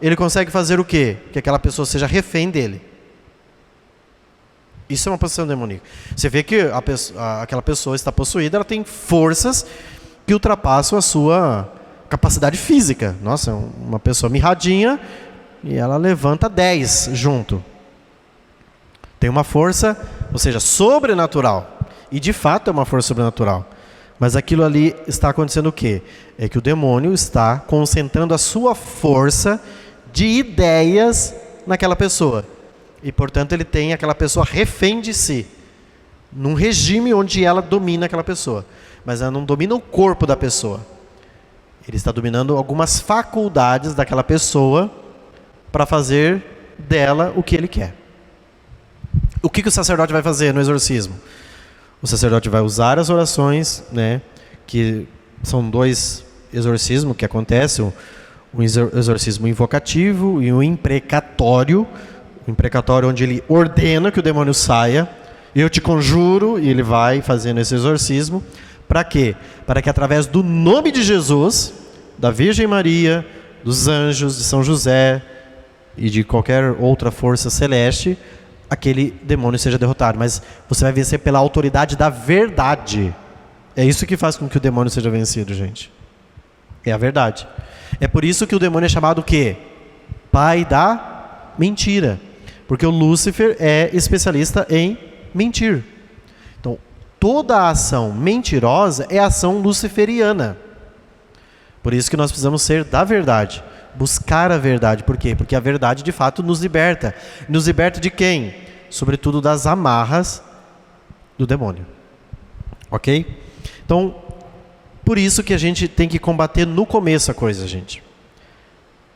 S1: ele consegue fazer o quê? Que aquela pessoa seja refém dele. Isso é uma possessão demoníaca. Você vê que aquela pessoa está possuída, ela tem forças que ultrapassam a sua capacidade física. Nossa, uma pessoa mirradinha e ela levanta 10 junto. Tem uma força, ou seja, sobrenatural. E de fato é uma força sobrenatural. Mas aquilo ali está acontecendo o quê? É que o demônio está concentrando a sua força de ideias naquela pessoa. E, portanto, ele tem aquela pessoa refém de si. Num regime onde ela domina aquela pessoa. Mas ela não domina o corpo da pessoa. Ele está dominando algumas faculdades daquela pessoa para fazer dela o que ele quer. O que o sacerdote vai fazer no exorcismo? O sacerdote vai usar as orações, né, que são 2 exorcismos que acontecem, um exorcismo invocativo e um imprecatório. O imprecatório onde ele ordena que o demônio saia. Eu te conjuro, e ele vai fazendo esse exorcismo. Para quê? Para que através do nome de Jesus, da Virgem Maria, dos anjos, de São José e de qualquer outra força celeste, aquele demônio seja derrotado. Mas você vai vencer pela autoridade da verdade. É isso que faz com que o demônio seja vencido, gente. É a verdade. É por isso que o demônio é chamado o quê? Pai da mentira. Porque o Lúcifer é especialista em mentir. Então, toda a ação mentirosa é ação luciferiana. Por isso que nós precisamos ser da verdade. Buscar a verdade. Por quê? Porque a verdade, de fato, nos liberta. Nos liberta de quem? Sobretudo das amarras do demônio. Ok? Então, por isso que a gente tem que combater no começo a coisa, gente.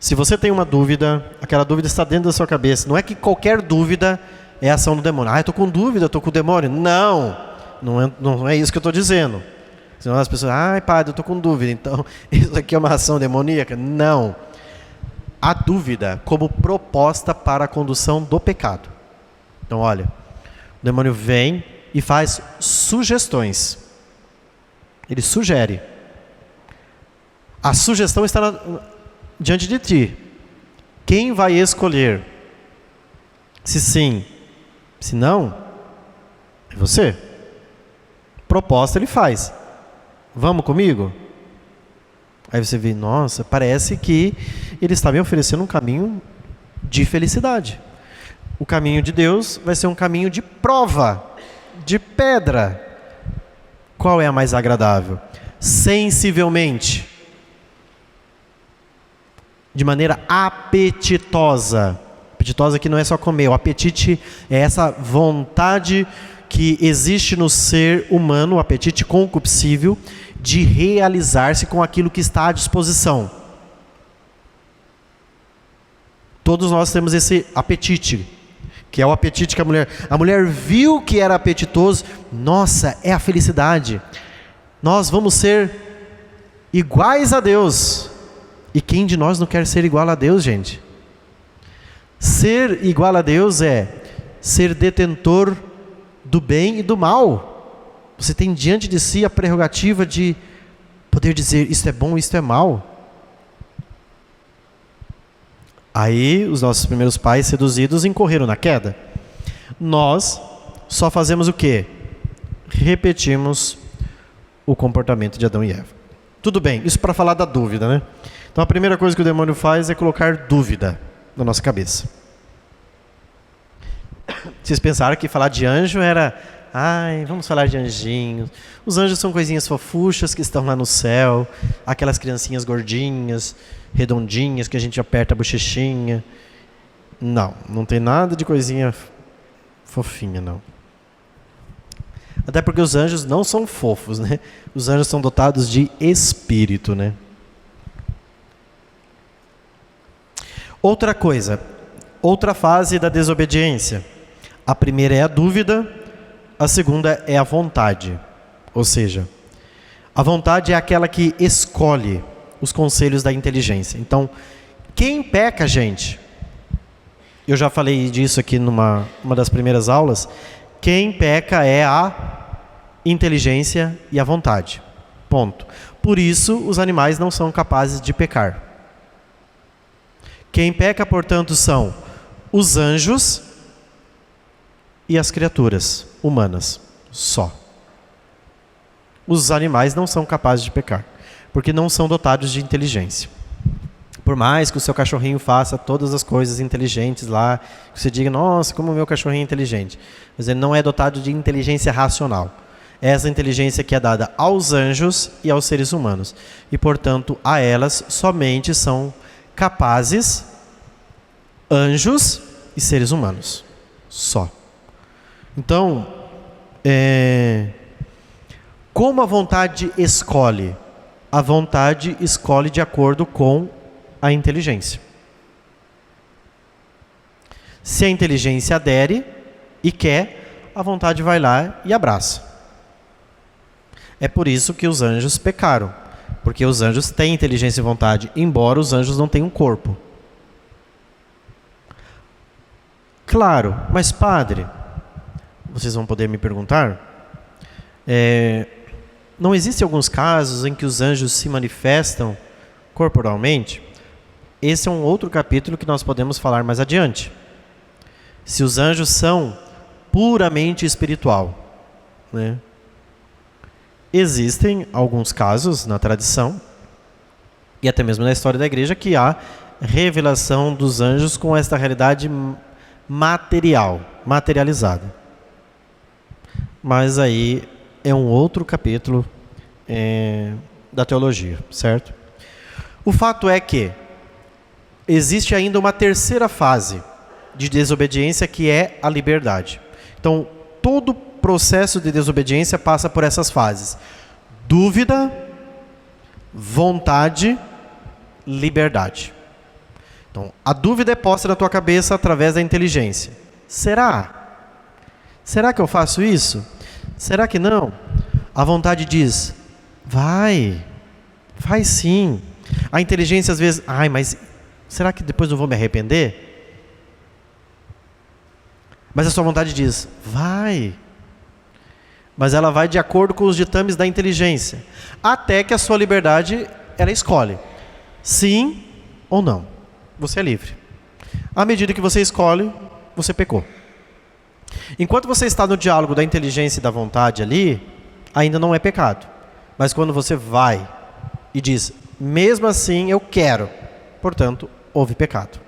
S1: Se você tem uma dúvida, aquela dúvida está dentro da sua cabeça. Não é que qualquer dúvida é ação do demônio. Ah, eu estou com dúvida, eu estou com o demônio. Não é isso que eu estou dizendo. Senão as pessoas, ai padre, eu estou com dúvida, então isso aqui é uma ação demoníaca? Não. A dúvida como proposta para a condução do pecado. Então olha, o demônio vem e faz sugestões. Ele sugere. A sugestão está diante de ti. Quem vai escolher? Se sim, se não, é você. Proposta ele faz. Vamos comigo? Aí você vê, nossa, parece que ele está me oferecendo um caminho de felicidade. O caminho de Deus vai ser um caminho de prova, de pedra. Qual é a mais agradável? Sensivelmente. De maneira apetitosa. Apetitosa que não é só comer. O apetite é essa vontade que existe no ser humano, o apetite concupiscível, de realizar-se com aquilo que está à disposição. Todos nós temos esse apetite, que é o apetite que a mulher viu que era apetitoso. Nossa, é a felicidade. Nós vamos ser iguais a Deus. E quem de nós não quer ser igual a Deus, gente? Ser igual a Deus é ser detentor do bem e do mal. Você tem diante de si a prerrogativa de poder dizer, isto é bom, isto é mal. Aí os nossos primeiros pais seduzidos incorreram na queda. Nós só fazemos o quê? Repetimos o comportamento de Adão e Eva. Tudo bem, isso para falar da dúvida, né? Então a primeira coisa que o demônio faz é colocar dúvida na nossa cabeça. Vocês pensaram que falar de anjo era Ai, vamos falar de anjinhos. Os anjos são coisinhas fofuchas que estão lá no céu, aquelas criancinhas gordinhas, redondinhas, que a gente aperta a bochechinha. Não, não tem nada de coisinha fofinha, não. Até porque os anjos não são fofos, né? Os anjos são dotados de espírito, né? Outra coisa, outra fase da desobediência. A primeira é a dúvida, a segunda é a vontade. Ou seja, a vontade é aquela que escolhe os conselhos da inteligência. Então, quem peca, gente? Eu já falei disso aqui numa das primeiras aulas. Quem peca é a inteligência e a vontade. Ponto. Por isso, os animais não são capazes de pecar. Quem peca, portanto, são os anjos e as criaturas humanas. Só. Os animais não são capazes de pecar, porque não são dotados de inteligência. Por mais que o seu cachorrinho faça todas as coisas inteligentes lá, que você diga, nossa, como o meu cachorrinho é inteligente. Mas ele não é dotado de inteligência racional. Essa inteligência que é dada aos anjos e aos seres humanos. E, portanto, a elas somente são capazes anjos e seres humanos. Só. Então, como a vontade escolhe? A vontade escolhe de acordo com a inteligência. Se a inteligência adere e quer, a vontade vai lá e abraça. É por isso que os anjos pecaram. Porque os anjos têm inteligência e vontade, embora os anjos não tenham corpo. Claro, mas padre, vocês vão poder me perguntar, não existem alguns casos em que os anjos se manifestam corporalmente? Esse é um outro capítulo que nós podemos falar mais adiante. Se os anjos são puramente espiritual, né? Existem alguns casos na tradição, e até mesmo na história da igreja, que há revelação dos anjos com esta realidade materializada. Mas aí é um outro capítulo da teologia, certo? O fato é que existe ainda uma terceira fase de desobediência, que é a liberdade. Então, todo processo de desobediência passa por essas fases: dúvida, vontade, liberdade. Então, a dúvida é posta na tua cabeça através da inteligência. Será? Será que eu faço isso? Será que não? A vontade diz, vai sim. A inteligência às vezes, mas será que depois eu vou me arrepender? Mas a sua vontade diz, vai. Mas ela vai de acordo com os ditames da inteligência. Até que a sua liberdade, ela escolhe. Sim ou não. Você é livre. À medida que você escolhe, você pecou. Enquanto você está no diálogo da inteligência e da vontade ali, ainda não é pecado. Mas quando você vai e diz, mesmo assim eu quero, portanto, houve pecado.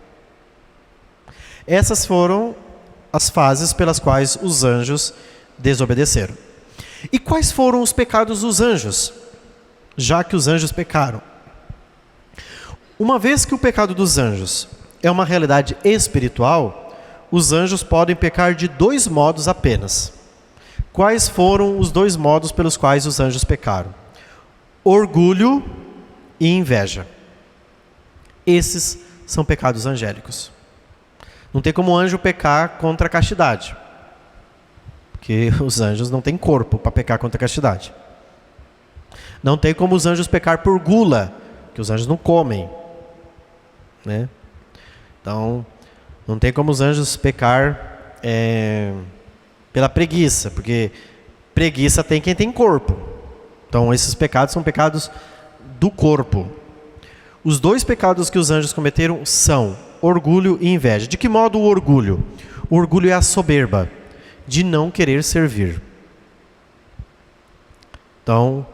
S1: Essas foram as fases pelas quais os anjos desobedeceram. E quais foram os pecados dos anjos? Já que os anjos pecaram. Uma vez que o pecado dos anjos é uma realidade espiritual, os anjos podem pecar de dois modos apenas. Quais foram os dois modos pelos quais os anjos pecaram? Orgulho e inveja. Esses são pecados angélicos. Não tem como o anjo pecar contra a castidade, porque os anjos não têm corpo para pecar contra a castidade. Não tem como os anjos pecar por gula, porque os anjos não comem, né? Então, não tem como os anjos pecar pela preguiça, porque preguiça tem quem tem corpo. Então, esses pecados são pecados do corpo. Os dois pecados que os anjos cometeram são orgulho e inveja. De que modo o orgulho? O orgulho é a soberba, de não querer servir. Então,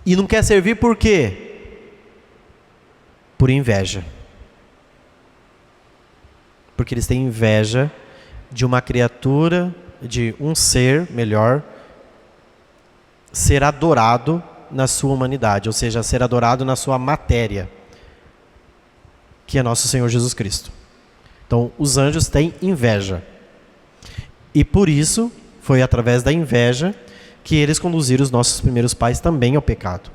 S1: e não quer servir por quê? Por inveja. Porque eles têm inveja de uma criatura, de um ser, melhor, ser adorado na sua humanidade, ou seja, ser adorado na sua matéria, que é nosso Senhor Jesus Cristo. Então, os anjos têm inveja. E por isso, foi através da inveja que eles conduziram os nossos primeiros pais também ao pecado.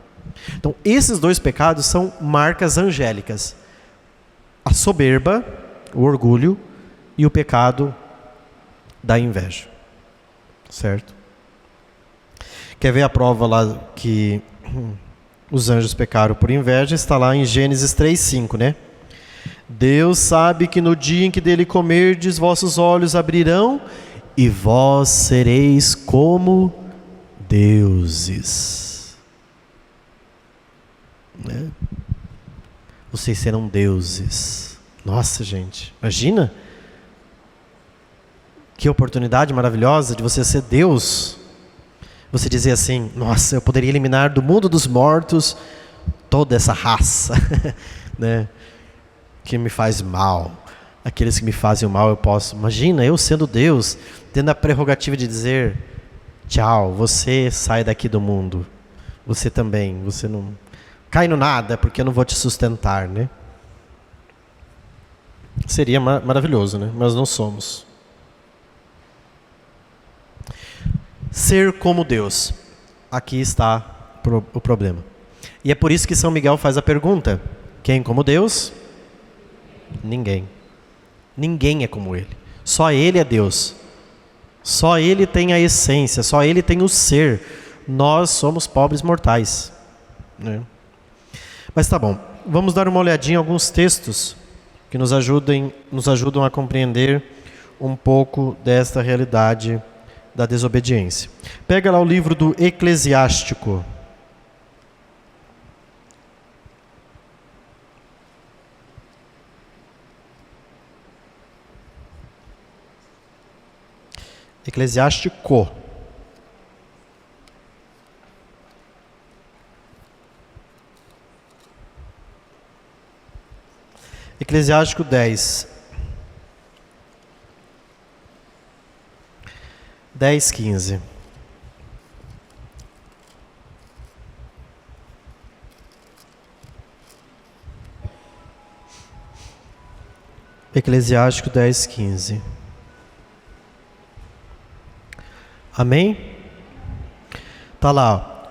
S1: Então, esses dois pecados são marcas angélicas. A soberba, o orgulho, e o pecado da inveja. Certo? Quer ver a prova lá que os anjos pecaram por inveja? Está lá em Gênesis 3:5, né? Deus sabe que no dia em que dele comerdes, vossos olhos abrirão e vós sereis como deuses. Né? Vocês serão deuses. Nossa, gente, imagina que oportunidade maravilhosa de você ser Deus. Você dizer assim: nossa, eu poderia eliminar do mundo dos mortos toda essa raça, né, que me faz mal. Aqueles que me fazem o mal eu posso. Imagina, eu sendo Deus, tendo a prerrogativa de dizer: tchau, você sai daqui do mundo. Você também, você não cai no nada, porque eu não vou te sustentar, né? Seria maravilhoso, né? Mas não somos. Ser como Deus. Aqui está o problema. E é por isso que São Miguel faz a pergunta: quem como Deus? Ninguém. Ninguém é como Ele. Só Ele é Deus. Só Ele tem a essência, só Ele tem o ser. Nós somos pobres mortais, né? Mas tá bom, vamos dar uma olhadinha em alguns textos que nos ajudam a compreender um pouco desta realidade da desobediência. Pega lá o livro do Eclesiástico. Eclesiástico. Eclesiástico 10. 10:15. Eclesiástico 10:15. Amém? Tá lá.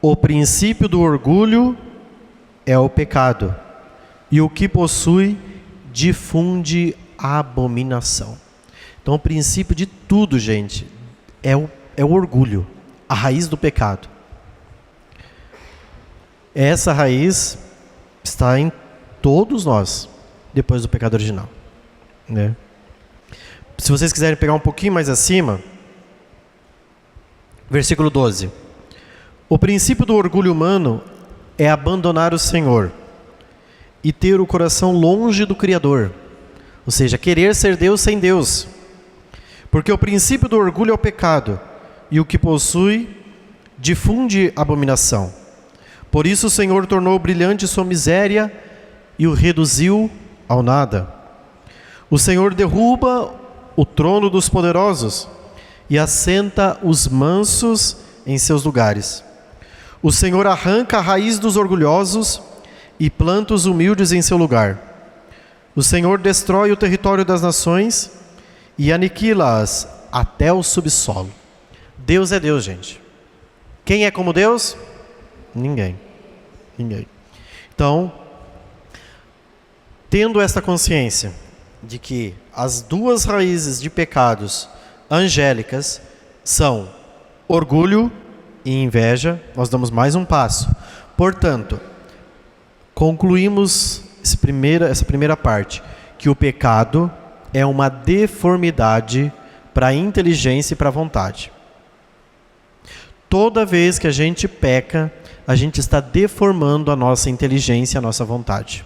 S1: O princípio do orgulho é o pecado, e o que possui difunde a abominação. Então, o princípio de tudo, gente, é o orgulho, a raiz do pecado. Essa raiz está em todos nós, depois do pecado original, né? Se vocês quiserem pegar um pouquinho mais acima, versículo 12. O princípio do orgulho humano é abandonar o Senhor e ter o coração longe do Criador, ou seja, querer ser Deus sem Deus. Porque o princípio do orgulho é o pecado, e o que possui difunde abominação. Por isso o Senhor tornou brilhante sua miséria e o reduziu ao nada. O Senhor derruba o trono dos poderosos e assenta os mansos em seus lugares. O Senhor arranca a raiz dos orgulhosos e planta os humildes em seu lugar. O Senhor destrói o território das nações e aniquila-as até o subsolo. Deus é Deus, gente. Quem é como Deus? Ninguém. Ninguém. Então, tendo esta consciência de que as duas raízes de pecados angélicas são orgulho e inveja, nós damos mais um passo. Portanto, concluímos essa primeira parte, que o pecado é uma deformidade para a inteligência e para a vontade. Toda vez que a gente peca, a gente está deformando a nossa inteligência e a nossa vontade.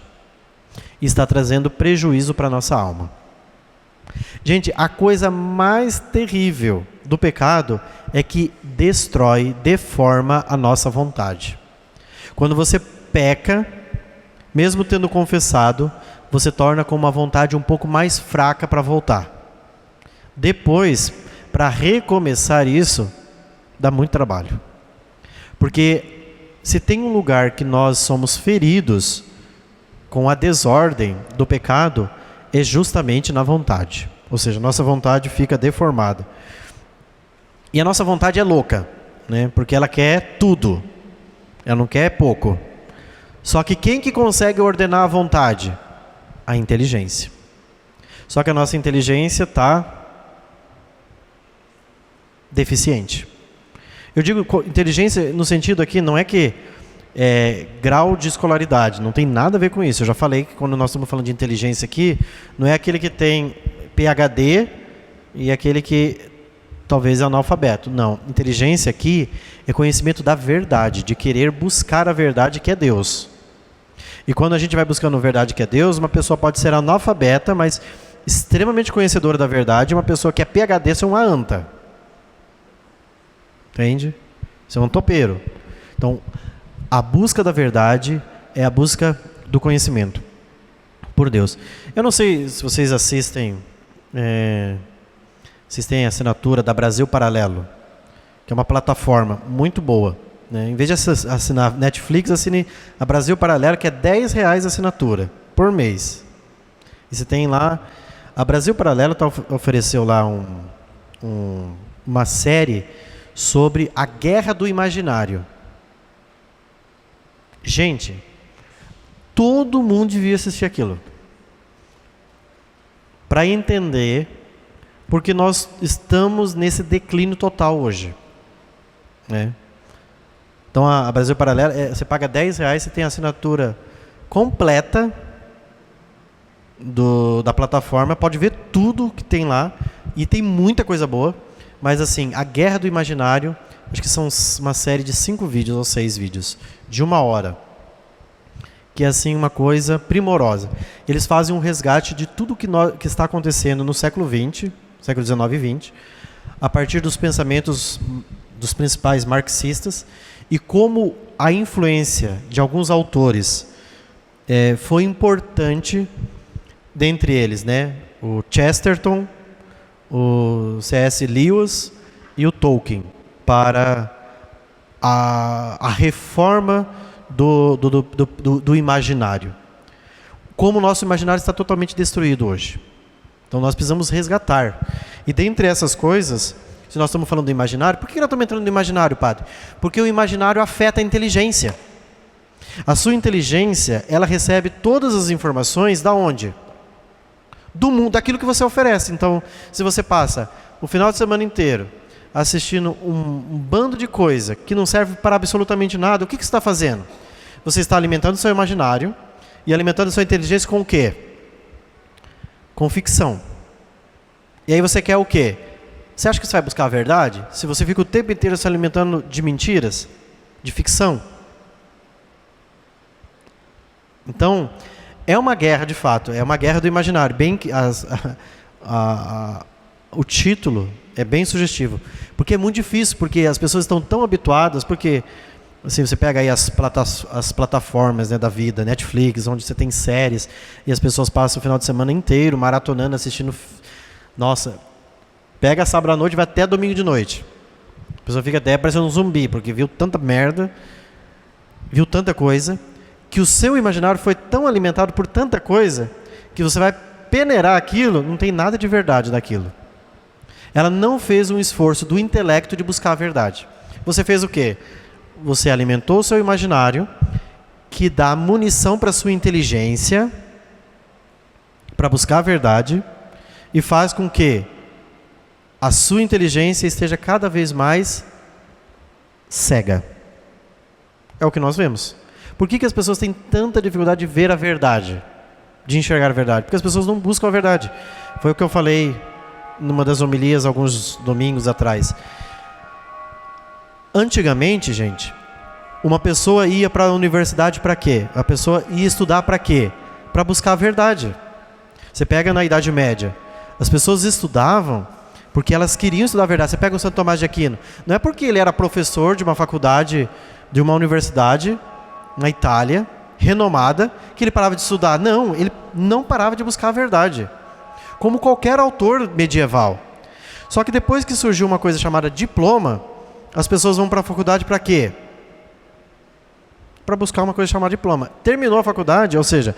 S1: E está trazendo prejuízo para a nossa alma. Gente, a coisa mais terrível do pecado é que destrói, deforma a nossa vontade. Quando você peca, mesmo tendo confessado, você torna com uma vontade um pouco mais fraca para voltar. Depois, para recomeçar isso, dá muito trabalho. Porque se tem um lugar que nós somos feridos com a desordem do pecado, é justamente na vontade. Ou seja, nossa vontade fica deformada. E a nossa vontade é louca, né? Porque ela quer tudo. Ela não quer pouco. Só que quem que consegue ordenar a vontade? A inteligência. Só que a nossa inteligência está deficiente. Eu digo inteligência no sentido aqui, não é que grau de escolaridade, não tem nada a ver com isso. Eu já falei que quando nós estamos falando de inteligência aqui, não é aquele que tem PhD e aquele que talvez é analfabeto. Não, inteligência aqui é conhecimento da verdade, de querer buscar a verdade que é Deus. E quando a gente vai buscando a verdade que é Deus, uma pessoa pode ser analfabeta, mas extremamente conhecedora da verdade, uma pessoa que é PhD ser uma anta. Entende? Você é um topeiro. Então, a busca da verdade é a busca do conhecimento por Deus. Eu não sei se vocês assistem a assinatura da Brasil Paralelo, que é uma plataforma muito boa, né? Em vez de assinar Netflix, assine a Brasil Paralelo, que é R$10 a assinatura por mês. E você tem lá... A Brasil Paralelo ofereceu lá uma série sobre a guerra do imaginário. Gente, todo mundo devia assistir aquilo. Para entender porque nós estamos nesse declínio total hoje, né? Então a Brasil Paralelo, você paga R$10, você tem a assinatura completa da plataforma, pode ver tudo que tem lá, e tem muita coisa boa. Mas assim, a Guerra do Imaginário, acho que são uma série de 5 vídeos ou 6 vídeos, de 1 hora. Que é assim uma coisa primorosa. Eles fazem um resgate de tudo que está acontecendo no século XX, século XIX e XX, a partir dos pensamentos dos principais marxistas, e como a influência de alguns autores foi importante, dentre eles, né? O Chesterton, o C.S. Lewis e o Tolkien, para a reforma do imaginário. Como o nosso imaginário está totalmente destruído hoje. Então nós precisamos resgatar. E dentre essas coisas, se nós estamos falando do imaginário, por que nós estamos entrando no imaginário, padre? Porque o imaginário afeta a inteligência. A sua inteligência, ela recebe todas as informações da onde? Do mundo, daquilo que você oferece. Então, se você passa o final de semana inteiro assistindo um bando de coisa que não serve para absolutamente nada, o que você está fazendo? Você está alimentando o seu imaginário e alimentando a sua inteligência com o quê? Com ficção. E aí você quer o quê? Você acha que você vai buscar a verdade? Se você fica o tempo inteiro se alimentando de mentiras, de ficção. Então, é uma guerra de fato, é uma guerra do imaginário. Bem que o título é bem sugestivo. Porque é muito difícil, porque as pessoas estão tão habituadas, porque assim, você pega aí as plataformas, né, da vida, Netflix, onde você tem séries, e as pessoas passam o final de semana inteiro maratonando, assistindo. Nossa, pega sábado à noite e vai até domingo de noite. A pessoa fica até parecendo um zumbi, porque viu tanta merda, viu tanta coisa, que o seu imaginário foi tão alimentado por tanta coisa, que você vai peneirar aquilo, não tem nada de verdade daquilo. Ela não fez um esforço do intelecto de buscar a verdade. Você fez o quê? Você alimentou o seu imaginário, que dá munição para a sua inteligência, para buscar a verdade, e faz com que a sua inteligência esteja cada vez mais cega. É o que nós vemos. Por que as pessoas têm tanta dificuldade de ver a verdade, de enxergar a verdade? Porque as pessoas não buscam a verdade. Foi o que eu falei numa das homilias alguns domingos atrás. Antigamente, gente, uma pessoa ia para a universidade para quê? A pessoa ia estudar para quê? Para buscar a verdade. Você pega na Idade Média, as pessoas estudavam porque elas queriam estudar a verdade. Você pega o Santo Tomás de Aquino, não é porque ele era professor de uma faculdade, de uma universidade na Itália, renomada, que ele parava de estudar. Não, ele não parava de buscar a verdade. Como qualquer autor medieval. Só que depois que surgiu uma coisa chamada diploma, as pessoas vão para a faculdade para quê? Para buscar uma coisa chamada diploma. Terminou a faculdade, ou seja,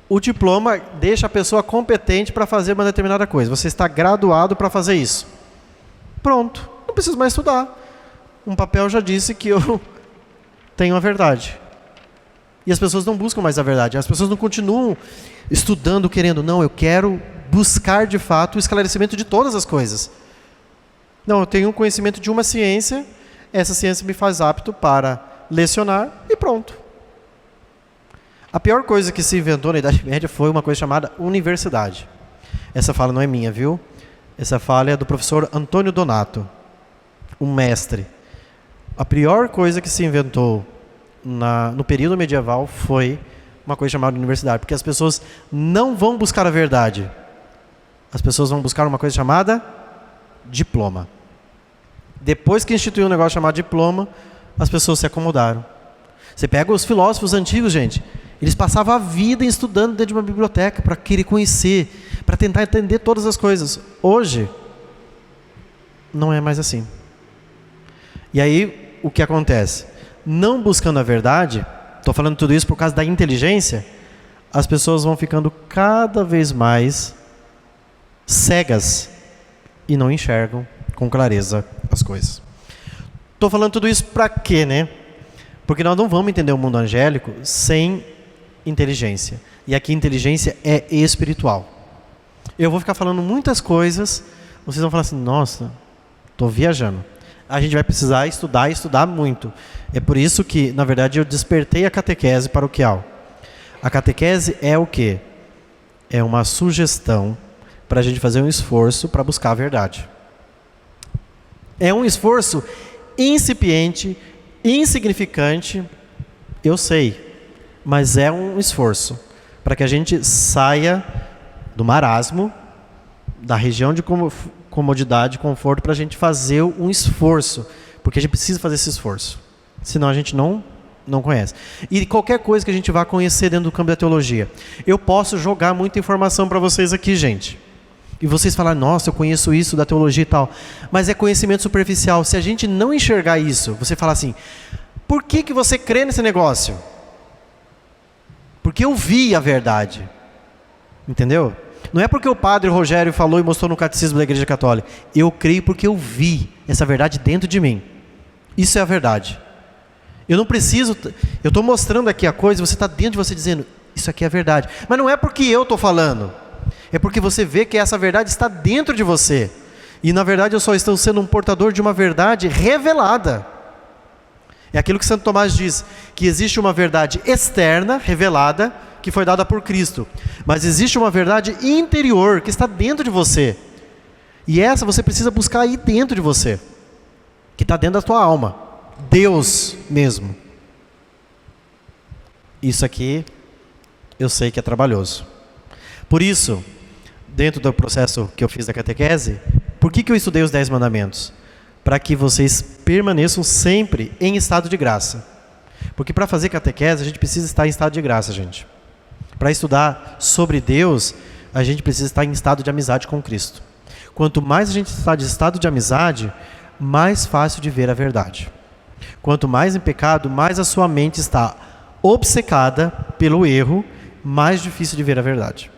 S1: o diploma deixa a pessoa competente para fazer uma determinada coisa. Você está graduado para fazer isso. Pronto, não preciso mais estudar. Um papel já disse que eu tenho a verdade. E as pessoas não buscam mais a verdade. As pessoas não continuam estudando, querendo. Não, eu quero buscar de fato o esclarecimento de todas as coisas. Não, eu tenho um conhecimento de uma ciência. Essa ciência me faz apto para lecionar e pronto. A pior coisa que se inventou na Idade Média foi uma coisa chamada universidade. Essa fala não é minha, viu? Essa fala é do professor Antônio Donato, um mestre. A pior coisa que se inventou no período medieval foi uma coisa chamada universidade, porque as pessoas não vão buscar a verdade. As pessoas vão buscar uma coisa chamada diploma. Depois que instituiu um negócio chamado diploma, as pessoas se acomodaram. Você pega os filósofos antigos, gente, eles passavam a vida estudando dentro de uma biblioteca para querer conhecer, para tentar entender todas as coisas. Hoje, não é mais assim. E aí, o que acontece? Não buscando a verdade, estou falando tudo isso por causa da inteligência, as pessoas vão ficando cada vez mais cegas e não enxergam com clareza as coisas. Estou falando tudo isso para quê, né? Porque nós não vamos entender o mundo angélico sem inteligência. E aqui inteligência é espiritual. Eu vou ficar falando muitas coisas, vocês vão falar assim, nossa, estou viajando. A gente vai precisar estudar e estudar muito. É por isso que, na verdade, eu despertei a catequese paroquial. A catequese é o quê? É uma sugestão para a gente fazer um esforço para buscar a verdade. É um esforço incipiente, insignificante, eu sei, mas é um esforço para que a gente saia do marasmo, da região de comodidade, conforto, para a gente fazer um esforço, porque a gente precisa fazer esse esforço, senão a gente não conhece. E qualquer coisa que a gente vá conhecer dentro do campo da teologia, eu posso jogar muita informação para vocês aqui, gente. E vocês falarem, nossa, eu conheço isso da teologia e tal. Mas é conhecimento superficial. Se a gente não enxergar isso, você fala assim, por que você crê nesse negócio? Porque eu vi a verdade. Entendeu? Não é porque o padre Rogério falou e mostrou no catecismo da Igreja Católica. Eu creio porque eu vi essa verdade dentro de mim. Isso é a verdade. Eu não preciso... Eu estou mostrando aqui a coisa, você está dentro de você dizendo, isso aqui é a verdade. Mas não é porque eu estou falando. É porque você vê que essa verdade está dentro de você. E na verdade eu só estou sendo um portador de uma verdade revelada. É aquilo que Santo Tomás diz, que existe uma verdade externa, revelada, que foi dada por Cristo. Mas existe uma verdade interior, que está dentro de você. E essa você precisa buscar aí dentro de você. Que está dentro da tua alma. Deus mesmo. Isso aqui, eu sei que é trabalhoso. Por isso, dentro do processo que eu fiz da catequese, por que eu estudei os 10 mandamentos? Para que vocês permaneçam sempre em estado de graça. Porque para fazer catequese, a gente precisa estar em estado de graça, gente. Para estudar sobre Deus, a gente precisa estar em estado de amizade com Cristo. Quanto mais a gente está de estado de amizade, mais fácil de ver a verdade. Quanto mais em pecado, mais a sua mente está obcecada pelo erro, mais difícil de ver a verdade.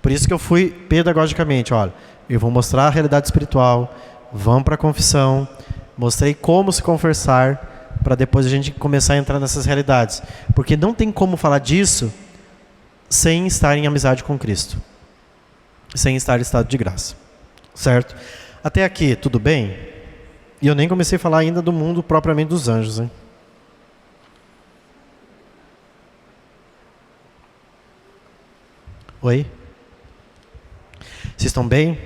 S1: Por isso que eu fui pedagogicamente, olha, eu vou mostrar a realidade espiritual, vamos para a confissão, mostrei como se confessar, para depois a gente começar a entrar nessas realidades. Porque não tem como falar disso sem estar em amizade com Cristo, sem estar em estado de graça, certo? Até aqui, tudo bem? E eu nem comecei a falar ainda do mundo propriamente dos anjos, hein? Oi? Vocês estão bem?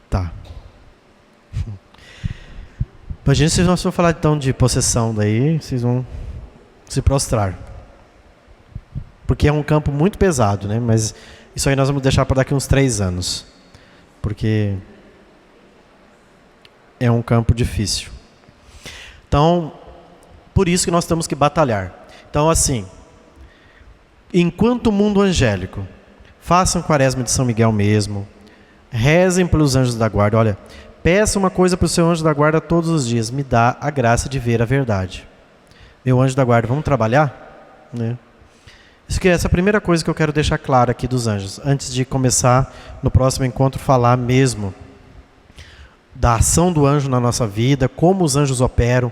S1: Tá. Imagina se nós for falar então de possessão, daí vocês vão se prostrar. Porque é um campo muito pesado, né? Mas isso aí nós vamos deixar para daqui uns 3 anos. Porque é um campo difícil. Então, por isso que nós temos que batalhar. Então, assim, enquanto o mundo angélico façam quaresma de São Miguel mesmo, rezem pelos anjos da guarda. Olha, peça uma coisa para o seu anjo da guarda todos os dias: me dá a graça de ver a verdade. Meu anjo da guarda, vamos trabalhar? Né? Essa é a primeira coisa que eu quero deixar clara aqui dos anjos, antes de começar no próximo encontro falar mesmo da ação do anjo na nossa vida, como os anjos operam,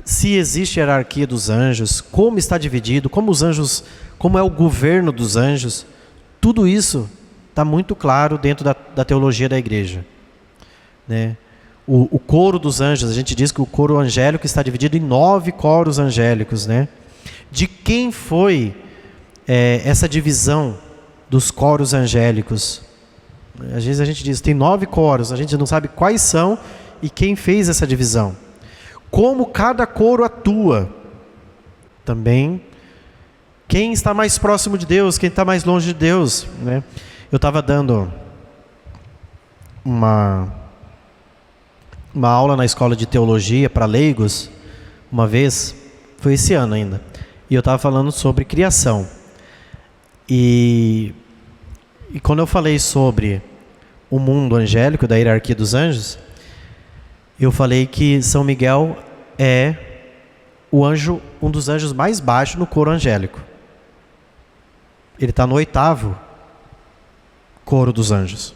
S1: se existe hierarquia dos anjos, como está dividido, como os anjos, como é o governo dos anjos. Tudo isso está muito claro dentro da teologia da igreja, né? O coro dos anjos, a gente diz que o coro angélico está dividido em 9 coros angélicos, né? De quem foi essa divisão dos coros angélicos? Às vezes a gente diz, tem 9 coros, a gente não sabe quais são e quem fez essa divisão. Como cada coro atua. Também, quem está mais próximo de Deus, quem está mais longe de Deus, né? Eu estava dando uma aula na escola de teologia para leigos, uma vez, foi esse ano ainda, e eu estava falando sobre criação. E quando eu falei sobre o mundo angélico, da hierarquia dos anjos, eu falei que São Miguel é um dos anjos mais baixos no coro angélico. Ele está no 8º coro dos anjos.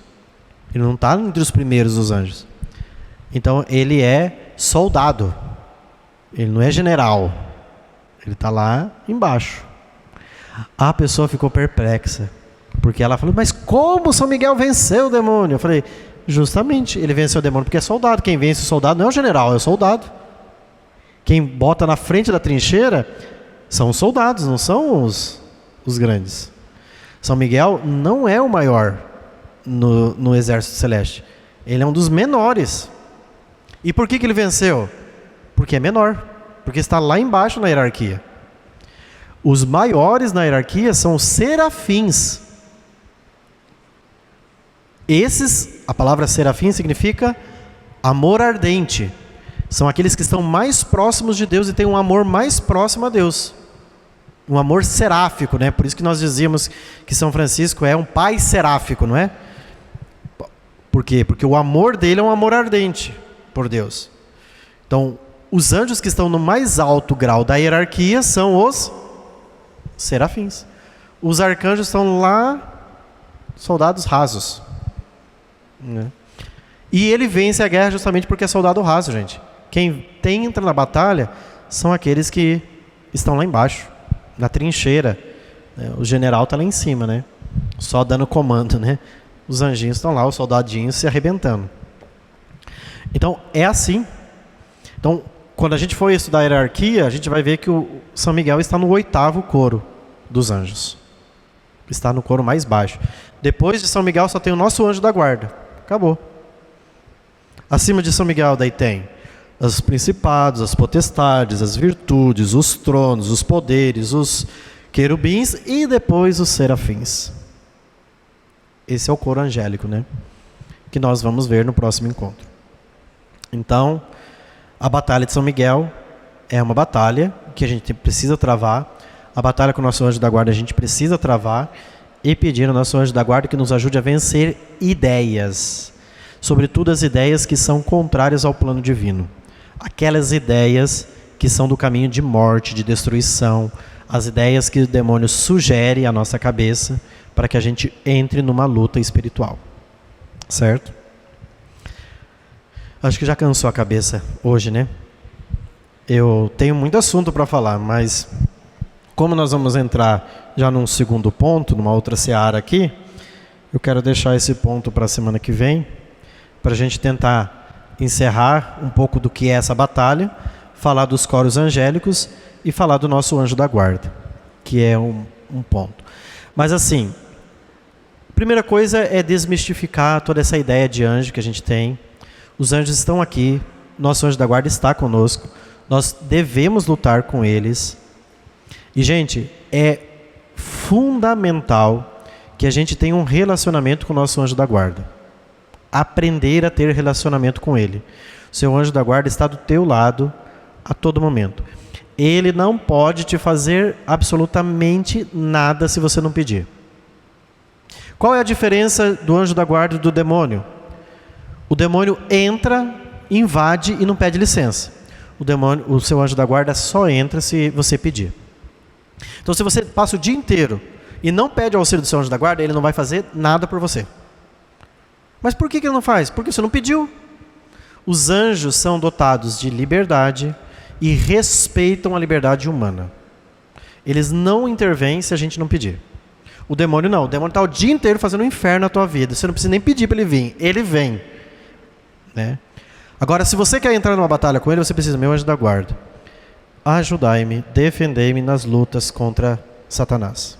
S1: Ele não está entre os primeiros dos anjos. Então ele é soldado. Ele não é general. Ele está lá embaixo. A pessoa ficou perplexa, porque ela falou, mas como São Miguel venceu o demônio? Eu falei, justamente, ele venceu o demônio porque é soldado. Quem vence o soldado não é o general, é o soldado. Quem bota na frente da trincheira são os soldados, não são os grandes. São Miguel não é o maior no exército celeste. Ele é um dos menores. E por que ele venceu? Porque é menor. Porque está lá embaixo na hierarquia. Os maiores na hierarquia são os serafins. A palavra serafim significa amor ardente. São aqueles que estão mais próximos de Deus e têm um amor mais próximo a Deus. Um amor seráfico, né? Por isso que nós dizíamos que São Francisco é um pai seráfico, não é? Por quê? Porque o amor dele é um amor ardente por Deus. Então, os anjos que estão no mais alto grau da hierarquia são os serafins. Os arcanjos estão lá, soldados rasos, né? E ele vence a guerra justamente porque é soldado raso, gente. Quem entra na batalha são aqueles que estão lá embaixo, na trincheira, né? O general está lá em cima, né? Só dando comando, né? Os anjinhos estão lá, os soldadinhos se arrebentando. Então, é assim. Então, quando a gente for estudar a hierarquia, a gente vai ver que o São Miguel está no 8º coro dos anjos. Está no coro mais baixo. Depois de São Miguel só tem o nosso anjo da guarda. Acabou. Acima de São Miguel daí tem os principados, as potestades, as virtudes, os tronos, os poderes, os querubins e depois os serafins. Esse é o coro angélico, né? Que nós vamos ver no próximo encontro. Então, a batalha de São Miguel é uma batalha que a gente precisa travar. A batalha com o nosso anjo da guarda a gente precisa travar e pedir ao nosso anjo da guarda que nos ajude a vencer ideias. Sobretudo as ideias que são contrárias ao plano divino. Aquelas ideias que são do caminho de morte, de destruição. As ideias que o demônio sugere à nossa cabeça para que a gente entre numa luta espiritual. Certo? Acho que já cansou a cabeça hoje, né? Eu tenho muito assunto para falar, mas como nós vamos entrar já num segundo ponto, numa outra seara aqui, eu quero deixar esse ponto para a semana que vem, para a gente tentar encerrar um pouco do que é essa batalha, falar dos coros angélicos e falar do nosso anjo da guarda, que é um ponto. Mas assim, a primeira coisa é desmistificar toda essa ideia de anjo que a gente tem. Os anjos estão aqui, nosso anjo da guarda está conosco, nós devemos lutar com eles. E, gente, é fundamental que a gente tenha um relacionamento com o nosso anjo da guarda. Aprender a ter relacionamento com ele. O seu anjo da guarda está do teu lado a todo momento. Ele não pode te fazer absolutamente nada se você não pedir. Qual é a diferença do anjo da guarda e do demônio? O demônio entra, invade e não pede licença. O seu anjo da guarda só entra se você pedir. Então, se você passa o dia inteiro e não pede o auxílio do seu anjo da guarda, ele não vai fazer nada por você. Mas por que ele não faz? Porque você não pediu. Os anjos são dotados de liberdade e respeitam a liberdade humana. Eles não intervêm se a gente não pedir. O demônio não. O demônio está o dia inteiro fazendo um inferno na tua vida. Você não precisa nem pedir para ele vir. Ele vem. Né? Agora, se você quer entrar numa batalha com ele, você precisa, meu anjo da guarda, ajudai-me, defendei-me nas lutas contra Satanás.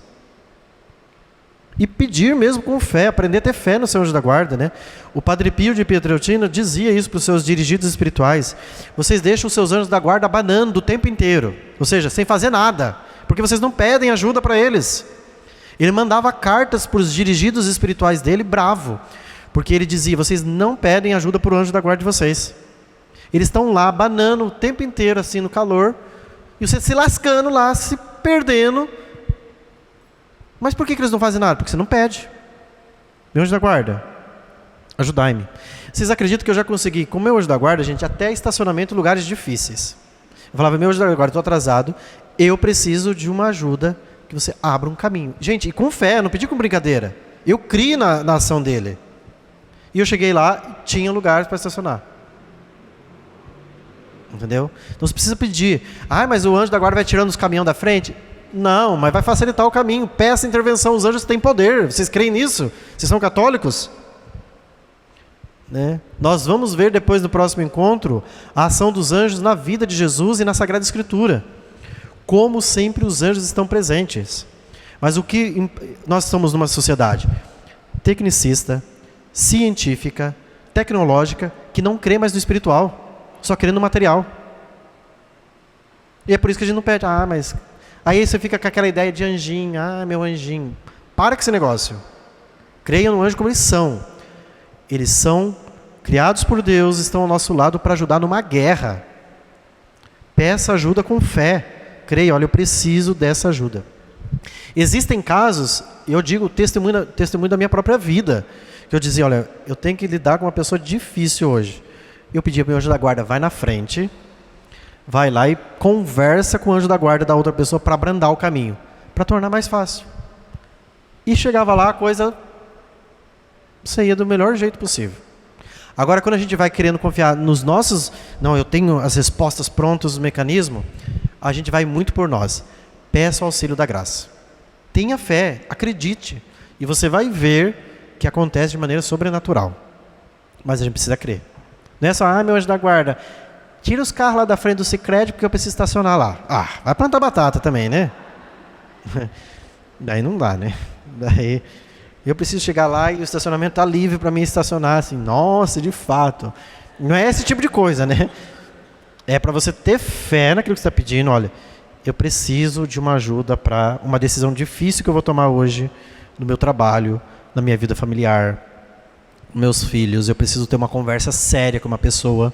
S1: E pedir mesmo com fé, aprender a ter fé no seu anjo da guarda, né? O Padre Pio de Pietrelcina dizia isso para os seus dirigidos espirituais. Vocês deixam os seus anjos da guarda abanando o tempo inteiro. Ou seja, sem fazer nada. Porque vocês não pedem ajuda para eles. Ele mandava cartas para os dirigidos espirituais dele bravo. Porque ele dizia, vocês não pedem ajuda para o anjo da guarda de vocês. Eles estão lá abanando o tempo inteiro assim no calor. E você se lascando lá, se perdendo. Mas por que eles não fazem nada? Porque você não pede. Meu anjo da guarda, ajudai-me. Vocês acreditam que eu já consegui, com o meu anjo da guarda, gente, até estacionamento em lugares difíceis. Eu falava, meu anjo da guarda, estou atrasado, eu preciso de uma ajuda, que você abra um caminho. Gente, e com fé, não pedi com brincadeira. Eu criei na ação dele. E eu cheguei lá, tinha lugares para estacionar. Entendeu? Então você precisa pedir. Ah, mas o anjo da guarda vai tirando os caminhões da frente? Não, mas vai facilitar o caminho. Peça intervenção, os anjos têm poder. Vocês creem nisso? Vocês são católicos? Né? Nós vamos ver depois no próximo encontro a ação dos anjos na vida de Jesus e na Sagrada Escritura. Como sempre os anjos estão presentes. Mas o que nós estamos numa sociedade tecnicista, científica, tecnológica, que não crê mais no espiritual, só crê no material. E é por isso que a gente não pede. Ah, mas... Aí você fica com aquela ideia de anjinho. Ah, meu anjinho. Para com esse negócio. Creia no anjo como eles são. Eles são criados por Deus, estão ao nosso lado para ajudar numa guerra. Peça ajuda com fé. Creia, olha, eu preciso dessa ajuda. Existem casos, eu digo testemunho da minha própria vida, que eu dizia, olha, eu tenho que lidar com uma pessoa difícil hoje. Eu pedia para o anjo da guarda, vai na frente, vai lá e conversa com o anjo da guarda da outra pessoa para abrandar o caminho, para tornar mais fácil. E chegava lá, a coisa saía do melhor jeito possível. Agora, quando a gente vai querendo confiar nos nossos... Não, eu tenho as respostas prontas do mecanismo, a gente vai muito por nós. Peça o auxílio da graça. Tenha fé, acredite. E você vai ver que acontece de maneira sobrenatural. Mas a gente precisa crer. Não é só, meu anjo da guarda, tira os carros lá da frente do Sicredi porque eu preciso estacionar lá. Ah, vai plantar batata também, né? Daí não dá, né? Daí eu preciso chegar lá e o estacionamento está livre para mim estacionar. Assim, nossa, de fato. Não é esse tipo de coisa, né? É para você ter fé naquilo que você está pedindo. Olha, eu preciso de uma ajuda para uma decisão difícil que eu vou tomar hoje no meu trabalho, na minha vida familiar, meus filhos. Eu preciso ter uma conversa séria com uma pessoa.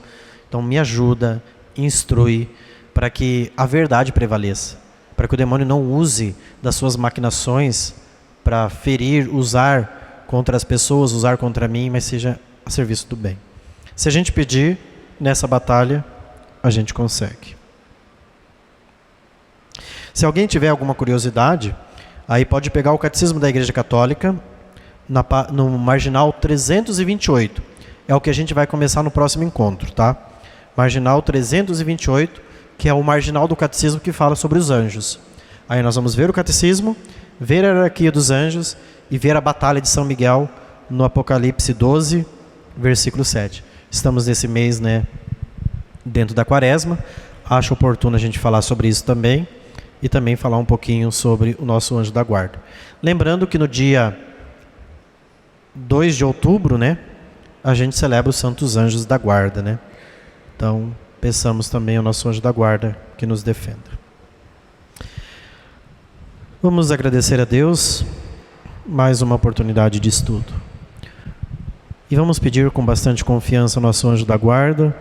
S1: Então me ajuda, instrui, para que a verdade prevaleça. Para que o demônio não use das suas maquinações para ferir, usar contra as pessoas, usar contra mim, mas seja a serviço do bem. Se a gente pedir nessa batalha, a gente consegue. Se alguém tiver alguma curiosidade, aí pode pegar o Catecismo da Igreja Católica, no marginal 328. É o que a gente vai começar no próximo encontro, tá? Marginal 328, que é o marginal do Catecismo que fala sobre os anjos. Aí nós vamos ver o Catecismo, ver a hierarquia dos anjos e ver a batalha de São Miguel no Apocalipse 12, versículo 7. Estamos nesse mês, né, dentro da Quaresma. Acho oportuno a gente falar sobre isso também e também falar um pouquinho sobre o nosso anjo da guarda. Lembrando que no dia 2 de outubro, né, a gente celebra os Santos Anjos da Guarda, né? Então, peçamos também ao nosso anjo da guarda que nos defenda. Vamos agradecer a Deus mais uma oportunidade de estudo. E vamos pedir com bastante confiança ao nosso anjo da guarda,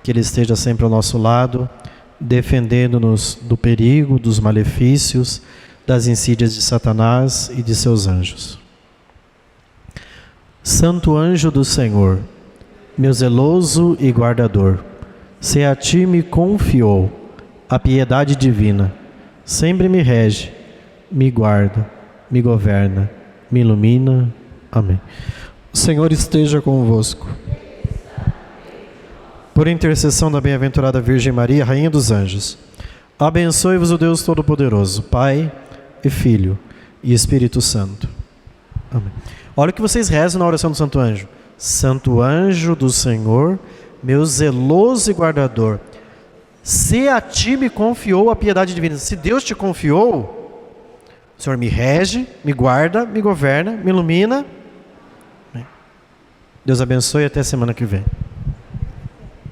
S1: que ele esteja sempre ao nosso lado, defendendo-nos do perigo, dos malefícios, das insídias de Satanás e de seus anjos. Santo anjo do Senhor, meu zeloso e guardador, se a ti me confiou a piedade divina, sempre me rege, me guarda, me governa, me ilumina. Amém.
S2: O Senhor esteja convosco.
S1: Por intercessão da bem-aventurada Virgem Maria, Rainha dos Anjos, abençoe-vos o Deus Todo-Poderoso, Pai e Filho e Espírito Santo. Amém. Olha o que vocês rezam na oração do Santo Anjo. Santo anjo do Senhor, meu zeloso e guardador, se a ti me confiou a piedade divina. Se Deus te confiou, o Senhor me rege, me guarda, me governa, me ilumina. Deus abençoe e até a semana que vem.